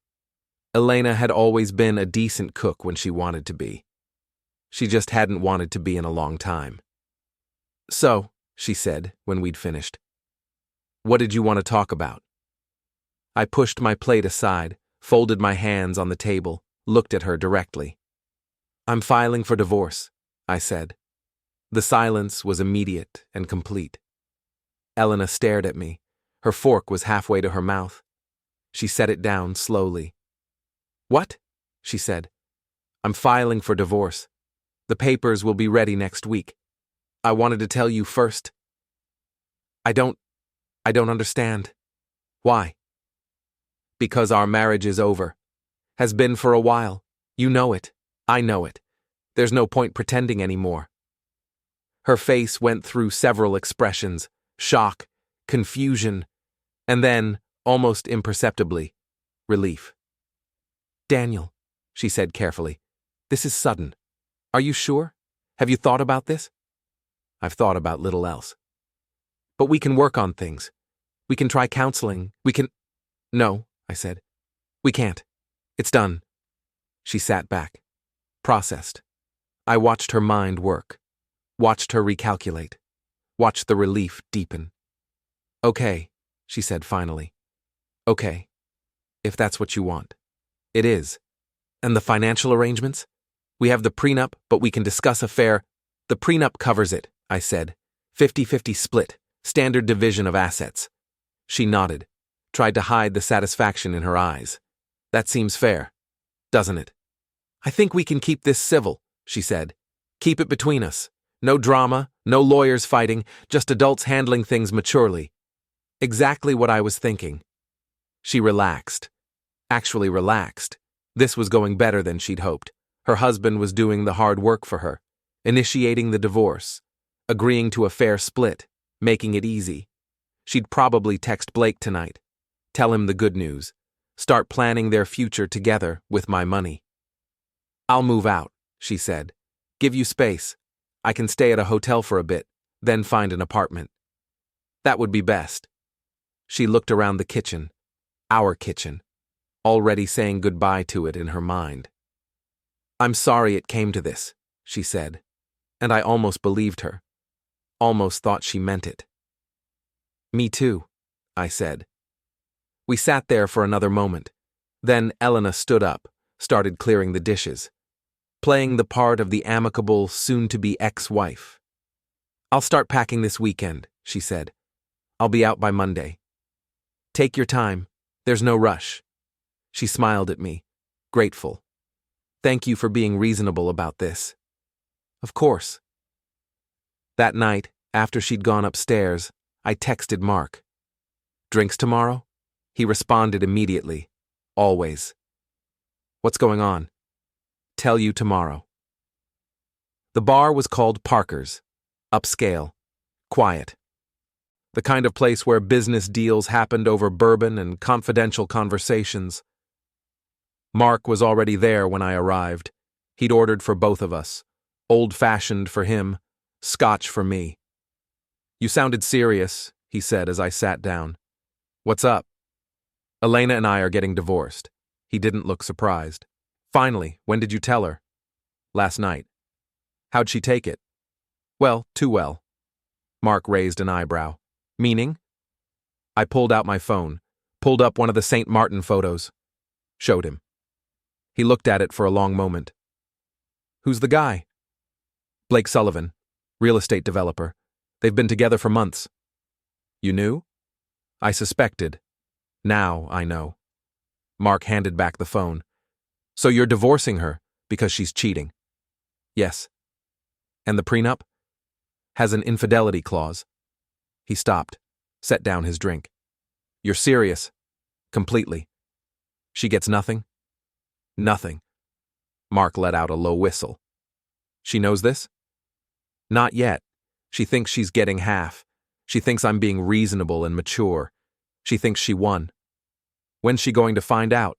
Elena had always been a decent cook when she wanted to be. She just hadn't wanted to be in a long time. "So," she said when we'd finished, "what did you want to talk about?" I pushed my plate aside, folded my hands on the table, looked at her directly. "I'm filing for divorce," I said. The silence was immediate and complete. Elena stared at me. Her fork was halfway to her mouth. She set it down slowly. "What?" she said. "I'm filing for divorce. The papers will be ready next week. I wanted to tell you first." I don't understand." "Why?" "Because our marriage is over. Has been for a while. You know it. I know it. There's no point pretending anymore." Her face went through several expressions: shock, confusion, and then, almost imperceptibly, relief. "Daniel," she said carefully, "this is sudden. Are you sure? Have you thought about this?" "I've thought about little else." "But we can work on things. We can try counseling. We can—" "No," I said. "We can't. It's done." She sat back, processed. I watched her mind work, watched her recalculate, watched the relief deepen. "Okay," she said finally. "Okay, if that's what you want." "It is." "And the financial arrangements? We have the prenup, but we can discuss a fair—" "The prenup covers it," I said. 50-50 split, standard division of assets." She nodded. tried to hide the satisfaction in her eyes. That seems fair, doesn't it? I think we can keep this civil, she said. Keep it between us. No drama, no lawyers fighting, just adults handling things maturely. Exactly what I was thinking. She relaxed. Actually relaxed. This was going better than she'd hoped. Her husband was doing the hard work for her, initiating the divorce, agreeing to a fair split, making it easy. She'd probably text Blake tonight, tell him the good news, start planning their future together with my money. I'll move out, she said. Give you space. I can stay at a hotel for a bit, then find an apartment. That would be best. She looked around the kitchen, our kitchen, already saying goodbye to it in her mind. I'm sorry it came to this, she said, and I almost believed her, almost thought she meant it. Me too, I said. We sat there for another moment. Then Elena stood up, started clearing the dishes, playing the part of the amicable, soon-to-be ex-wife. I'll start packing this weekend, she said. I'll be out by Monday. Take your time. There's no rush. She smiled at me, grateful. Thank you for being reasonable about this. Of course. That night, after she'd gone upstairs, I texted Mark. Drinks tomorrow? He responded immediately. Always. What's going on? Tell you tomorrow. The bar was called Parker's. Upscale. Quiet. The kind of place where business deals happened over bourbon and confidential conversations. Mark was already there when I arrived. He'd ordered for both of us. Old-fashioned for him, scotch for me. You sounded serious, he said as I sat down. What's up? Elena and I are getting divorced. He didn't look surprised. Finally, when did you tell her? Last night. How'd she take it? Well, too well. Mark raised an eyebrow. Meaning? I pulled out my phone, pulled up one of the St. Martin photos. Showed him. He looked at it for a long moment. Who's the guy? Blake Sullivan, real estate developer. They've been together for months. You knew? I suspected. Now I know. Mark handed back the phone. So you're divorcing her because she's cheating? Yes. And the prenup? Has an infidelity clause. He stopped, set down his drink. You're serious? Completely. She gets nothing? Nothing. Mark let out a low whistle. She knows this? Not yet. She thinks she's getting half. She thinks I'm being reasonable and mature. She thinks she won. When's she going to find out?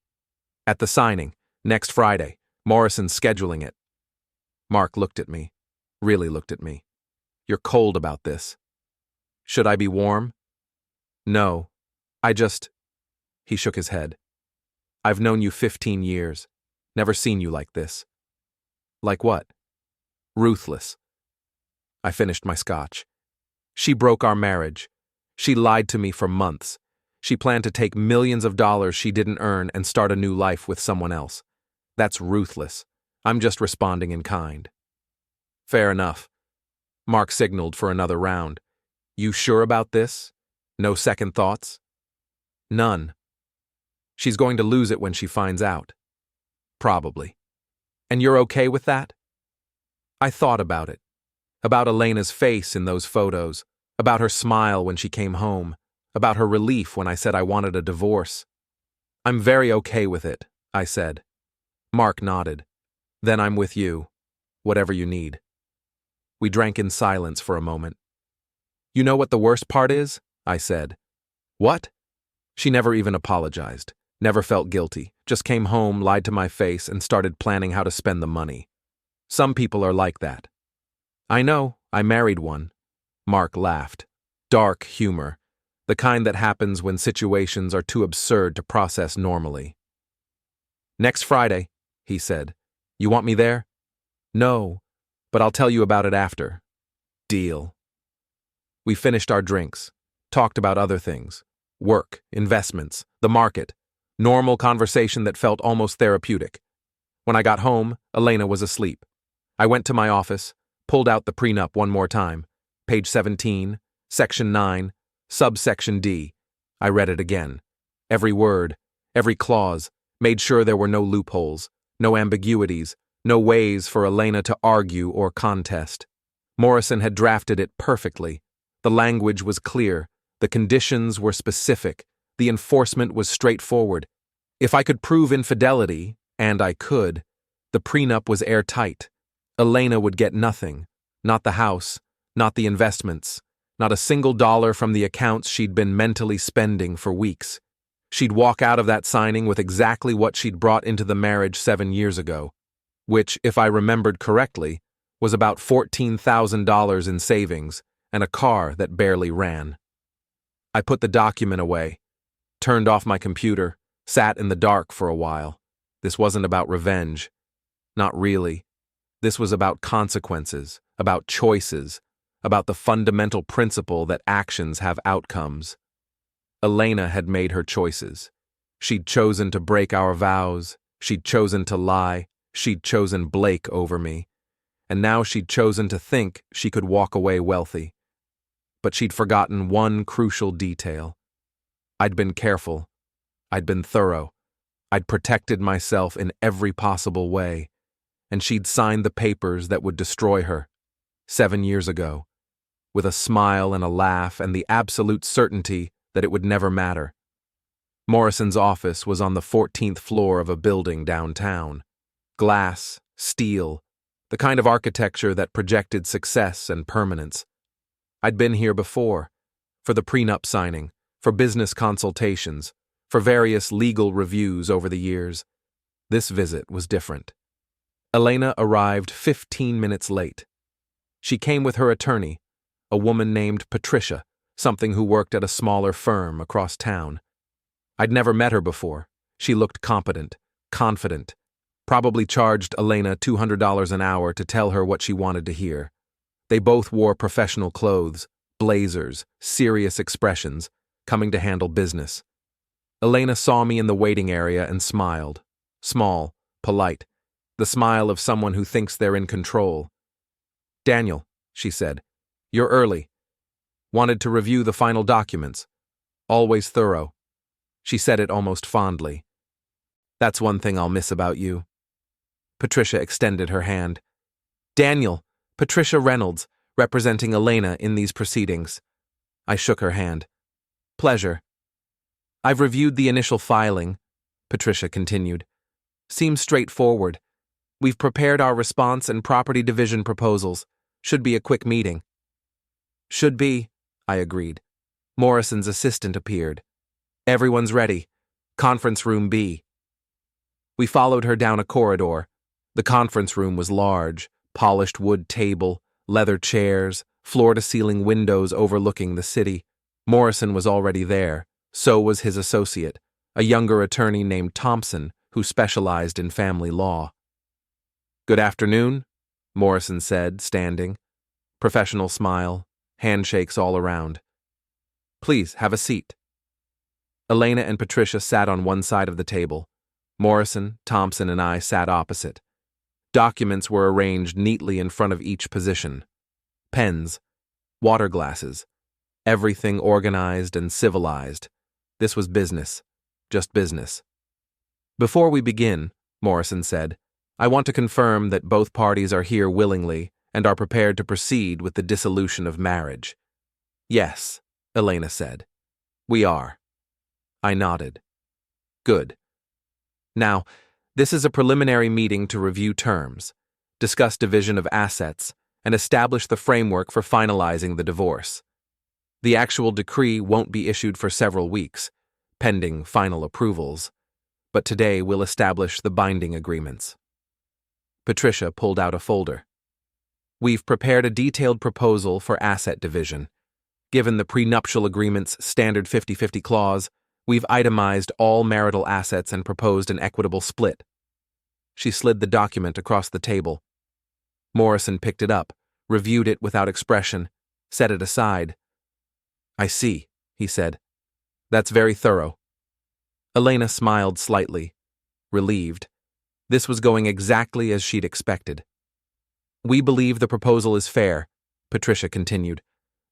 At the signing, next Friday. Morrison's scheduling it. Mark looked at me, really looked at me. You're cold about this. Should I be warm? No. He shook his head. I've known you 15 years. Never seen you like this. Like what? Ruthless. I finished my scotch. She broke our marriage. She lied to me for months. She planned to take millions of dollars she didn't earn and start a new life with someone else. That's ruthless. I'm just responding in kind. Fair enough. Mark signaled for another round. You sure about this? No second thoughts? None. She's going to lose it when she finds out. Probably. And you're okay with that? I thought about it. About Elena's face in those photos. About her smile when she came home. About her relief when I said I wanted a divorce. I'm very okay with it, I said. Mark nodded. Then I'm with you. Whatever you need. We drank in silence for a moment. You know what the worst part is? I said. What? She never even apologized. Never felt guilty, just came home, lied to my face, and started planning how to spend the money. Some people are like that. I know, I married one. Mark laughed. Dark humor, the kind that happens when situations are too absurd to process normally. Next Friday, he said. You want me there? No, but I'll tell you about it after. Deal. We finished our drinks, talked about other things. Work, investments, the market. Normal conversation that felt almost therapeutic. When I got home, Elena was asleep. I went to my office, pulled out the prenup one more time. Page 17, Section 9, Subsection D. I read it again. Every word, every clause, made sure there were no loopholes, no ambiguities, no ways for Elena to argue or contest. Morrison had drafted it perfectly. The language was clear, the conditions were specific, the enforcement was straightforward. If I could prove infidelity, and I could, the prenup was airtight. Elena would get nothing, not the house, not the investments, not a single dollar from the accounts she'd been mentally spending for weeks. She'd walk out of that signing with exactly what she'd brought into the marriage 7 years ago, which, if I remembered correctly, was about $14,000 in savings and a car that barely ran. I put the document away, turned off my computer, sat in the dark for a while. This wasn't about revenge. Not really. This was about consequences, about choices, about the fundamental principle that actions have outcomes. Elena had made her choices. She'd chosen to break our vows, she'd chosen to lie, she'd chosen Blake over me, and now she'd chosen to think she could walk away wealthy. But she'd forgotten one crucial detail. I'd been careful. I'd been thorough. I'd protected myself in every possible way, and she'd signed the papers that would destroy her 7 years ago, with a smile and a laugh and the absolute certainty that it would never matter. Morrison's office was on the 14th floor of a building downtown. Glass, steel, the kind of architecture that projected success and permanence. I'd been here before, for the prenup signing, for business consultations, for various legal reviews over the years. This visit was different. Elena arrived 15 minutes late. She came with her attorney, a woman named Patricia, something who worked at a smaller firm across town. I'd never met her before. She looked competent, confident, probably charged Elena $200 an hour to tell her what she wanted to hear. They both wore professional clothes, blazers, serious expressions, coming to handle business. Elena saw me in the waiting area and smiled. Small, polite, the smile of someone who thinks they're in control. "Daniel," she said, "you're early. Wanted to review the final documents. Always thorough." She said it almost fondly. "That's one thing I'll miss about you." Patricia extended her hand. "Daniel, Patricia Reynolds, representing Elena in these proceedings." I shook her hand. "Pleasure." "I've reviewed the initial filing," Patricia continued. "Seems straightforward. We've prepared our response and property division proposals. Should be a quick meeting." "Should be," I agreed. Morrison's assistant appeared. "Everyone's ready. Conference room B." We followed her down a corridor. The conference room was large, polished wood table, leather chairs, floor-to-ceiling windows overlooking the city. Morrison was already there. So was his associate, a younger attorney named Thompson, who specialized in family law. "Good afternoon," Morrison said, standing. Professional smile, handshakes all around. "Please, have a seat." Elena and Patricia sat on one side of the table. Morrison, Thompson, and I sat opposite. Documents were arranged neatly in front of each position. Pens, water glasses, everything organized and civilized. This was business, just business. "Before we begin," Morrison said, "I want to confirm that both parties are here willingly and are prepared to proceed with the dissolution of marriage." "Yes," Elena said. "We are." I nodded. "Good. Now, this is a preliminary meeting to review terms, discuss division of assets, and establish the framework for finalizing the divorce. The actual decree won't be issued for several weeks, pending final approvals, but today we'll establish the binding agreements." Patricia pulled out a folder. "We've prepared a detailed proposal for asset division. Given the prenuptial agreement's standard 50-50 clause, we've itemized all marital assets and proposed an equitable split." She slid the document across the table. Morrison picked it up, reviewed it without expression, set it aside. "I see," he said. "That's very thorough." Elena smiled slightly, relieved. This was going exactly as she'd expected. "We believe the proposal is fair," Patricia continued.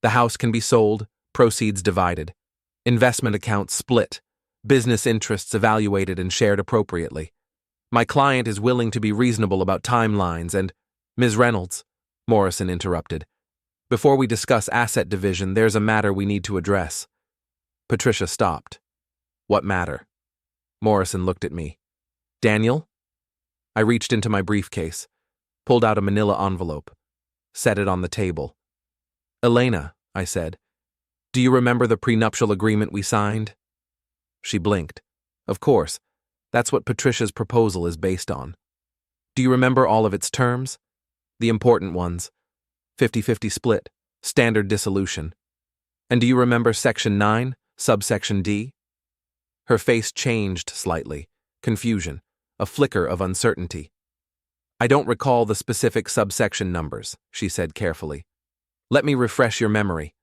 "The house can be sold, proceeds divided. Investment accounts split. Business interests evaluated and shared appropriately. My client is willing to be reasonable about timelines and— Ms. Reynolds, Morrison interrupted. Before we discuss asset division, there's a matter we need to address. Patricia stopped. What matter? Morrison looked at me. Daniel? I reached into my briefcase, pulled out a manila envelope, set it on the table. Elena, I said, do you remember the prenuptial agreement we signed? She blinked. Of course, that's what Patricia's proposal is based on. Do you remember all of its terms? The important ones. 50-50 split, standard dissolution. And do you remember Section 9, subsection D? Her face changed slightly, confusion, a flicker of uncertainty. I don't recall the specific subsection numbers, she said carefully. Let me refresh your memory.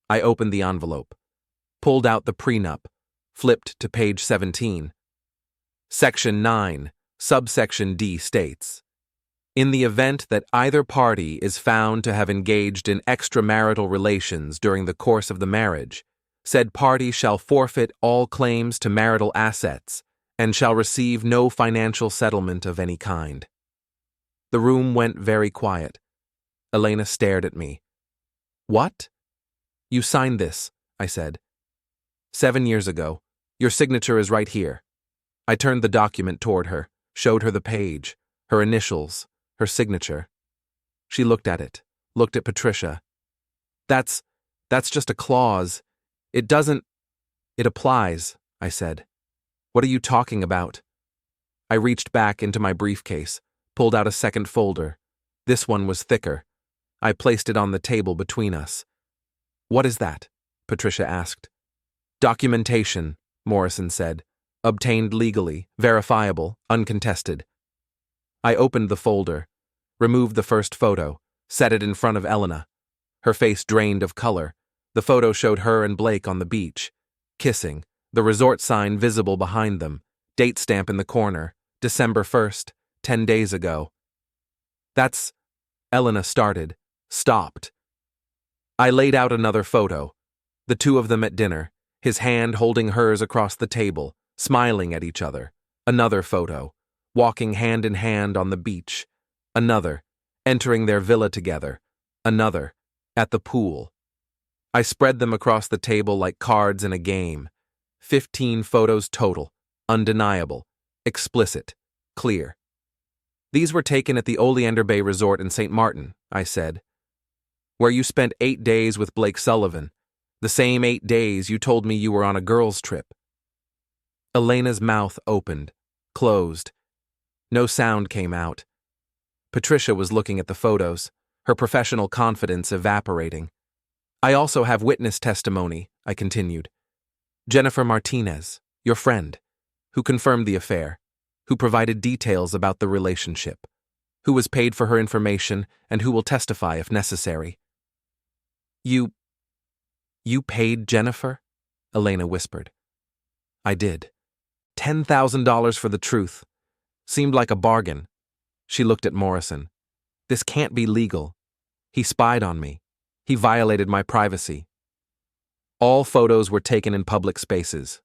I opened the envelope, pulled out the prenup, flipped to page 17. Section 9, subsection D states, in the event that either party is found to have engaged in extramarital relations during the course of the marriage, said party shall forfeit all claims to marital assets and shall receive no financial settlement of any kind. The room went very quiet. Elena stared at me. What? You signed this, I said. 7 years ago. Your signature is right here. I turned the document toward her, showed her the page, her initials, her signature. She looked at it, looked at Patricia. That's just a clause. It applies, I said. What are you talking about? I reached back into my briefcase, pulled out a second folder. This one was thicker. I placed it on the table between us. What is that? Patricia asked. Documentation, Morrison said. Obtained legally, verifiable, uncontested. I opened the folder, removed the first photo, set it in front of Elena. Her face drained of color. The photo showed her and Blake on the beach, kissing, the resort sign visible behind them, date stamp in the corner, December 1st, 10 days ago. That's— Elena started, stopped. I laid out another photo, the two of them at dinner, his hand holding hers across the table, smiling at each other. Another photo, walking hand in hand on the beach. Another, entering their villa together. Another, at the pool. I spread them across the table like cards in a game. 15 photos total, undeniable, explicit, clear. These were taken at the Oleander Bay Resort in St. Martin, I said, where you spent 8 days with Blake Sullivan, the same 8 days you told me you were on a girls' trip. Elena's mouth opened, closed. No sound came out. Patricia was looking at the photos, her professional confidence evaporating. I also have witness testimony, I continued. Jennifer Martinez, your friend, who confirmed the affair, who provided details about the relationship, who was paid for her information, and who will testify if necessary. You paid Jennifer? Elena whispered. I did. $10,000 for the truth. Seemed like a bargain. She looked at Morrison. This can't be legal. He spied on me. He violated my privacy. All photos were taken in public spaces,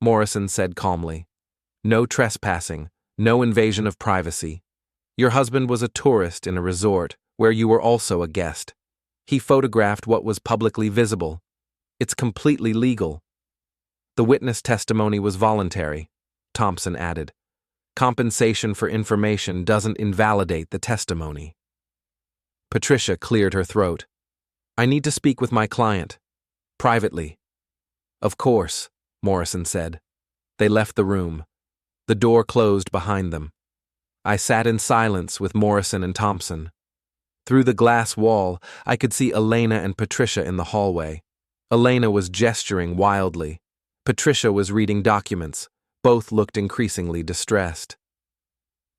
Morrison said calmly. No trespassing, no invasion of privacy. Your husband was a tourist in a resort where you were also a guest. He photographed what was publicly visible. It's completely legal. The witness testimony was voluntary, Thompson added. Compensation for information doesn't invalidate the testimony. Patricia cleared her throat. I need to speak with my client. Privately. Of course, Morrison said. They left the room. The door closed behind them. I sat in silence with Morrison and Thompson. Through the glass wall, I could see Elena and Patricia in the hallway. Elena was gesturing wildly. Patricia was reading documents. Both looked increasingly distressed.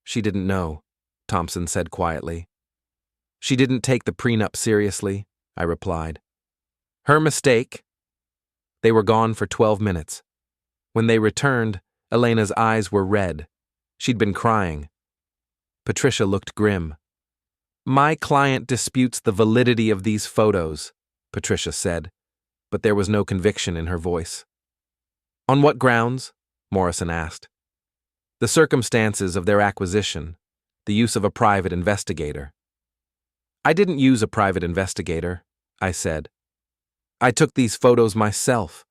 She didn't know, Thompson said quietly. She didn't take the prenup seriously, I replied. Her mistake. They were gone for 12 minutes. When they returned, Elena's eyes were red. She'd been crying. Patricia looked grim. My client disputes the validity of these photos, Patricia said, but there was no conviction in her voice. On what grounds? Morrison asked. The circumstances of their acquisition, the use of a private investigator. I didn't use a private investigator, I said. I took these photos myself.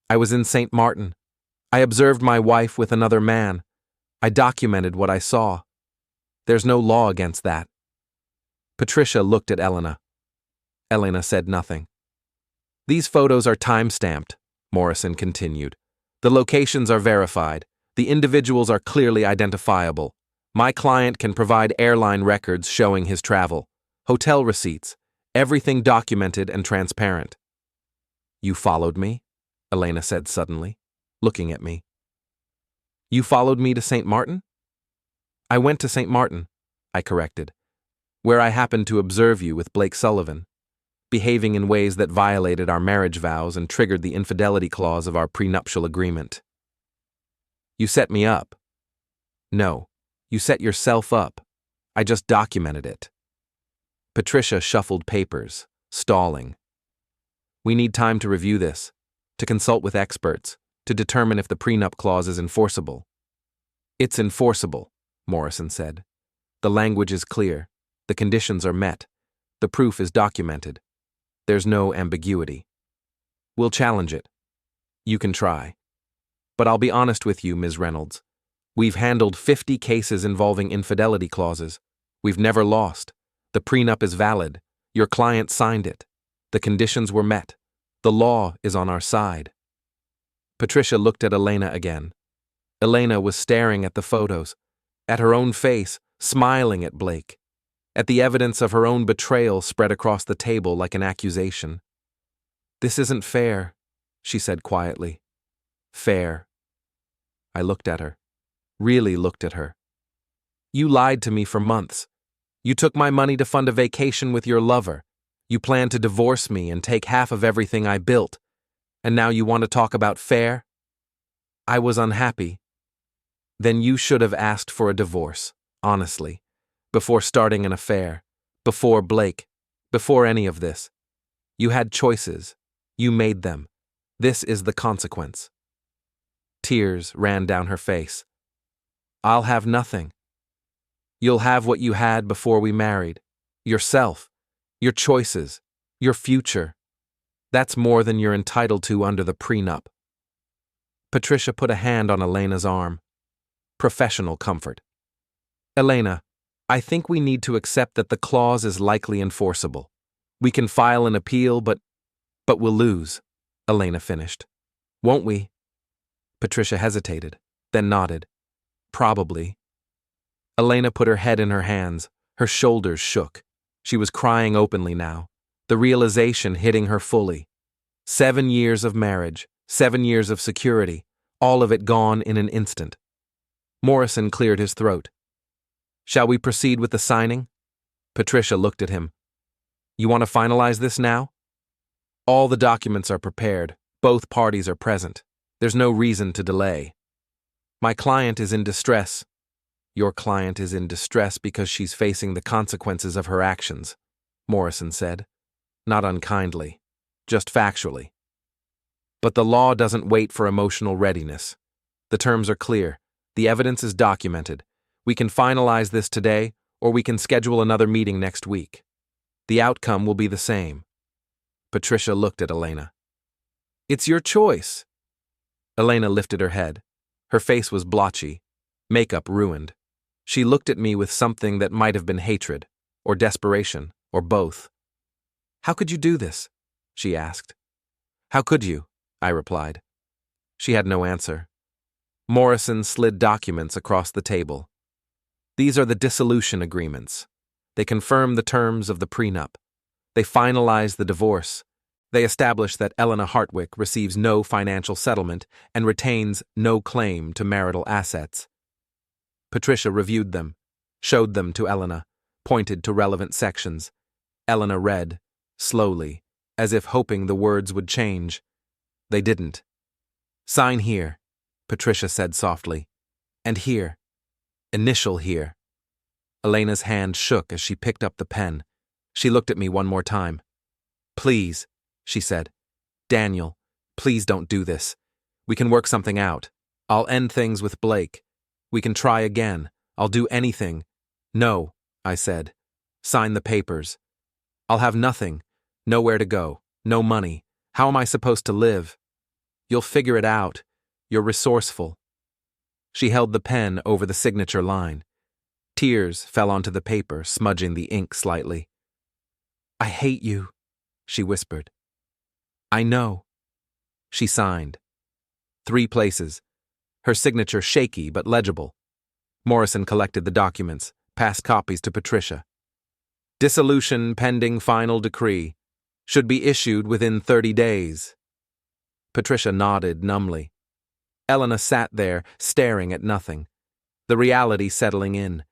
I was in St. Martin. I observed my wife with another man. I documented what I saw. There's no law against that. Patricia looked at Elena. Elena said nothing. These photos are time-stamped, Morrison continued. The locations are verified. The individuals are clearly identifiable. My client can provide airline records showing his travel, hotel receipts, everything documented and transparent. You followed me? Elena said suddenly, looking at me. You followed me to St. Martin? I went to St. Martin, I corrected, where I happened to observe you with Blake Sullivan, behaving in ways that violated our marriage vows and triggered the infidelity clause of our prenuptial agreement. You set me up. No, you set yourself up. I just documented it. Patricia shuffled papers, stalling. We need time to review this, to consult with experts, to determine if the prenup clause is enforceable. It's enforceable, Morrison said. The language is clear. The conditions are met. The proof is documented. There's no ambiguity. We'll challenge it. You can try. But I'll be honest with you, Ms. Reynolds. We've handled 50 cases involving infidelity clauses. We've never lost. The prenup is valid. Your client signed it. The conditions were met. The law is on our side. Patricia looked at Elena again. Elena was staring at the photos, at her own face, smiling at Blake, at the evidence of her own betrayal spread across the table like an accusation. This isn't fair, she said quietly. Fair. I looked at her, really looked at her. You lied to me for months. You took my money to fund a vacation with your lover. You planned to divorce me and take half of everything I built. And now you want to talk about fair? I was unhappy. Then you should have asked for a divorce, honestly, before starting an affair, before Blake, before any of this. You had choices. You made them. This is the consequence. Tears ran down her face. I'll have nothing. You'll have what you had before we married. Yourself, your choices, your future. That's more than you're entitled to under the prenup. Patricia put a hand on Elena's arm. Professional comfort. Elena, I think we need to accept that the clause is likely enforceable. We can file an appeal, but we'll lose, Elena finished. Won't we? Patricia hesitated, then nodded. Probably. Elena put her head in her hands. Her shoulders shook. She was crying openly now, the realization hitting her fully. 7 years of marriage, 7 years of security, all of it gone in an instant. Morrison cleared his throat. Shall we proceed with the signing? Patricia looked at him. You want to finalize this now? All the documents are prepared. Both parties are present. There's no reason to delay. My client is in distress. Your client is in distress because she's facing the consequences of her actions, Morrison said. Not unkindly, just factually. But the law doesn't wait for emotional readiness. The terms are clear. The evidence is documented. We can finalize this today, or we can schedule another meeting next week. The outcome will be the same. Patricia looked at Elena. It's your choice. Elena lifted her head. Her face was blotchy, makeup ruined. She looked at me with something that might have been hatred, or desperation, or both. How could you do this? She asked. How could you? I replied. She had no answer. Morrison slid documents across the table. These are the dissolution agreements. They confirm the terms of the prenup. They finalize the divorce. They establish that Elena Hartwick receives no financial settlement and retains no claim to marital assets. Patricia reviewed them, showed them to Elena, pointed to relevant sections. Elena read, slowly, as if hoping the words would change. They didn't. Sign here, Patricia said softly. And here. Initial here. Elena's hand shook as she picked up the pen. She looked at me one more time. Please, she said. Daniel, please don't do this. We can work something out. I'll end things with Blake. We can try again. I'll do anything. No, I said. Sign the papers. I'll have nothing. Nowhere to go. No money. How am I supposed to live? You'll figure it out. You're resourceful. She held the pen over the signature line. Tears fell onto the paper, smudging the ink slightly. I hate you, she whispered. I know. She signed. 3 places. Her signature shaky but legible. Morrison collected the documents, passed copies to Patricia. Dissolution pending final decree. Should be issued within 30 days. Patricia nodded numbly. Elena sat there, staring at nothing. The reality settling in.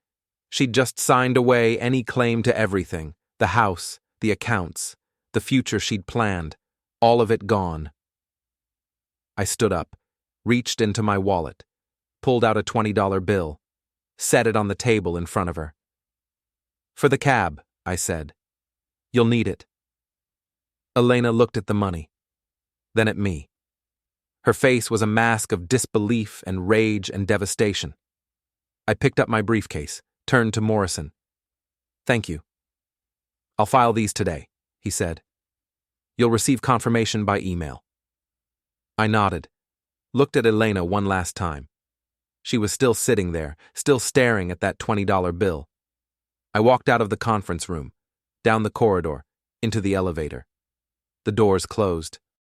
She'd just signed away any claim to everything. The house, the accounts, the future she'd planned. All of it gone. I stood up, reached into my wallet, pulled out a $20 bill, set it on the table in front of her. For the cab, I said. You'll need it. Elena looked at the money, then at me. Her face was a mask of disbelief and rage and devastation. I picked up my briefcase, turned to Morrison. Thank you. I'll file these today, he said. You'll receive confirmation by email. I nodded, looked at Elena one last time. She was still sitting there, still staring at that $20 bill. I walked out of the conference room, down the corridor, into the elevator. The doors closed.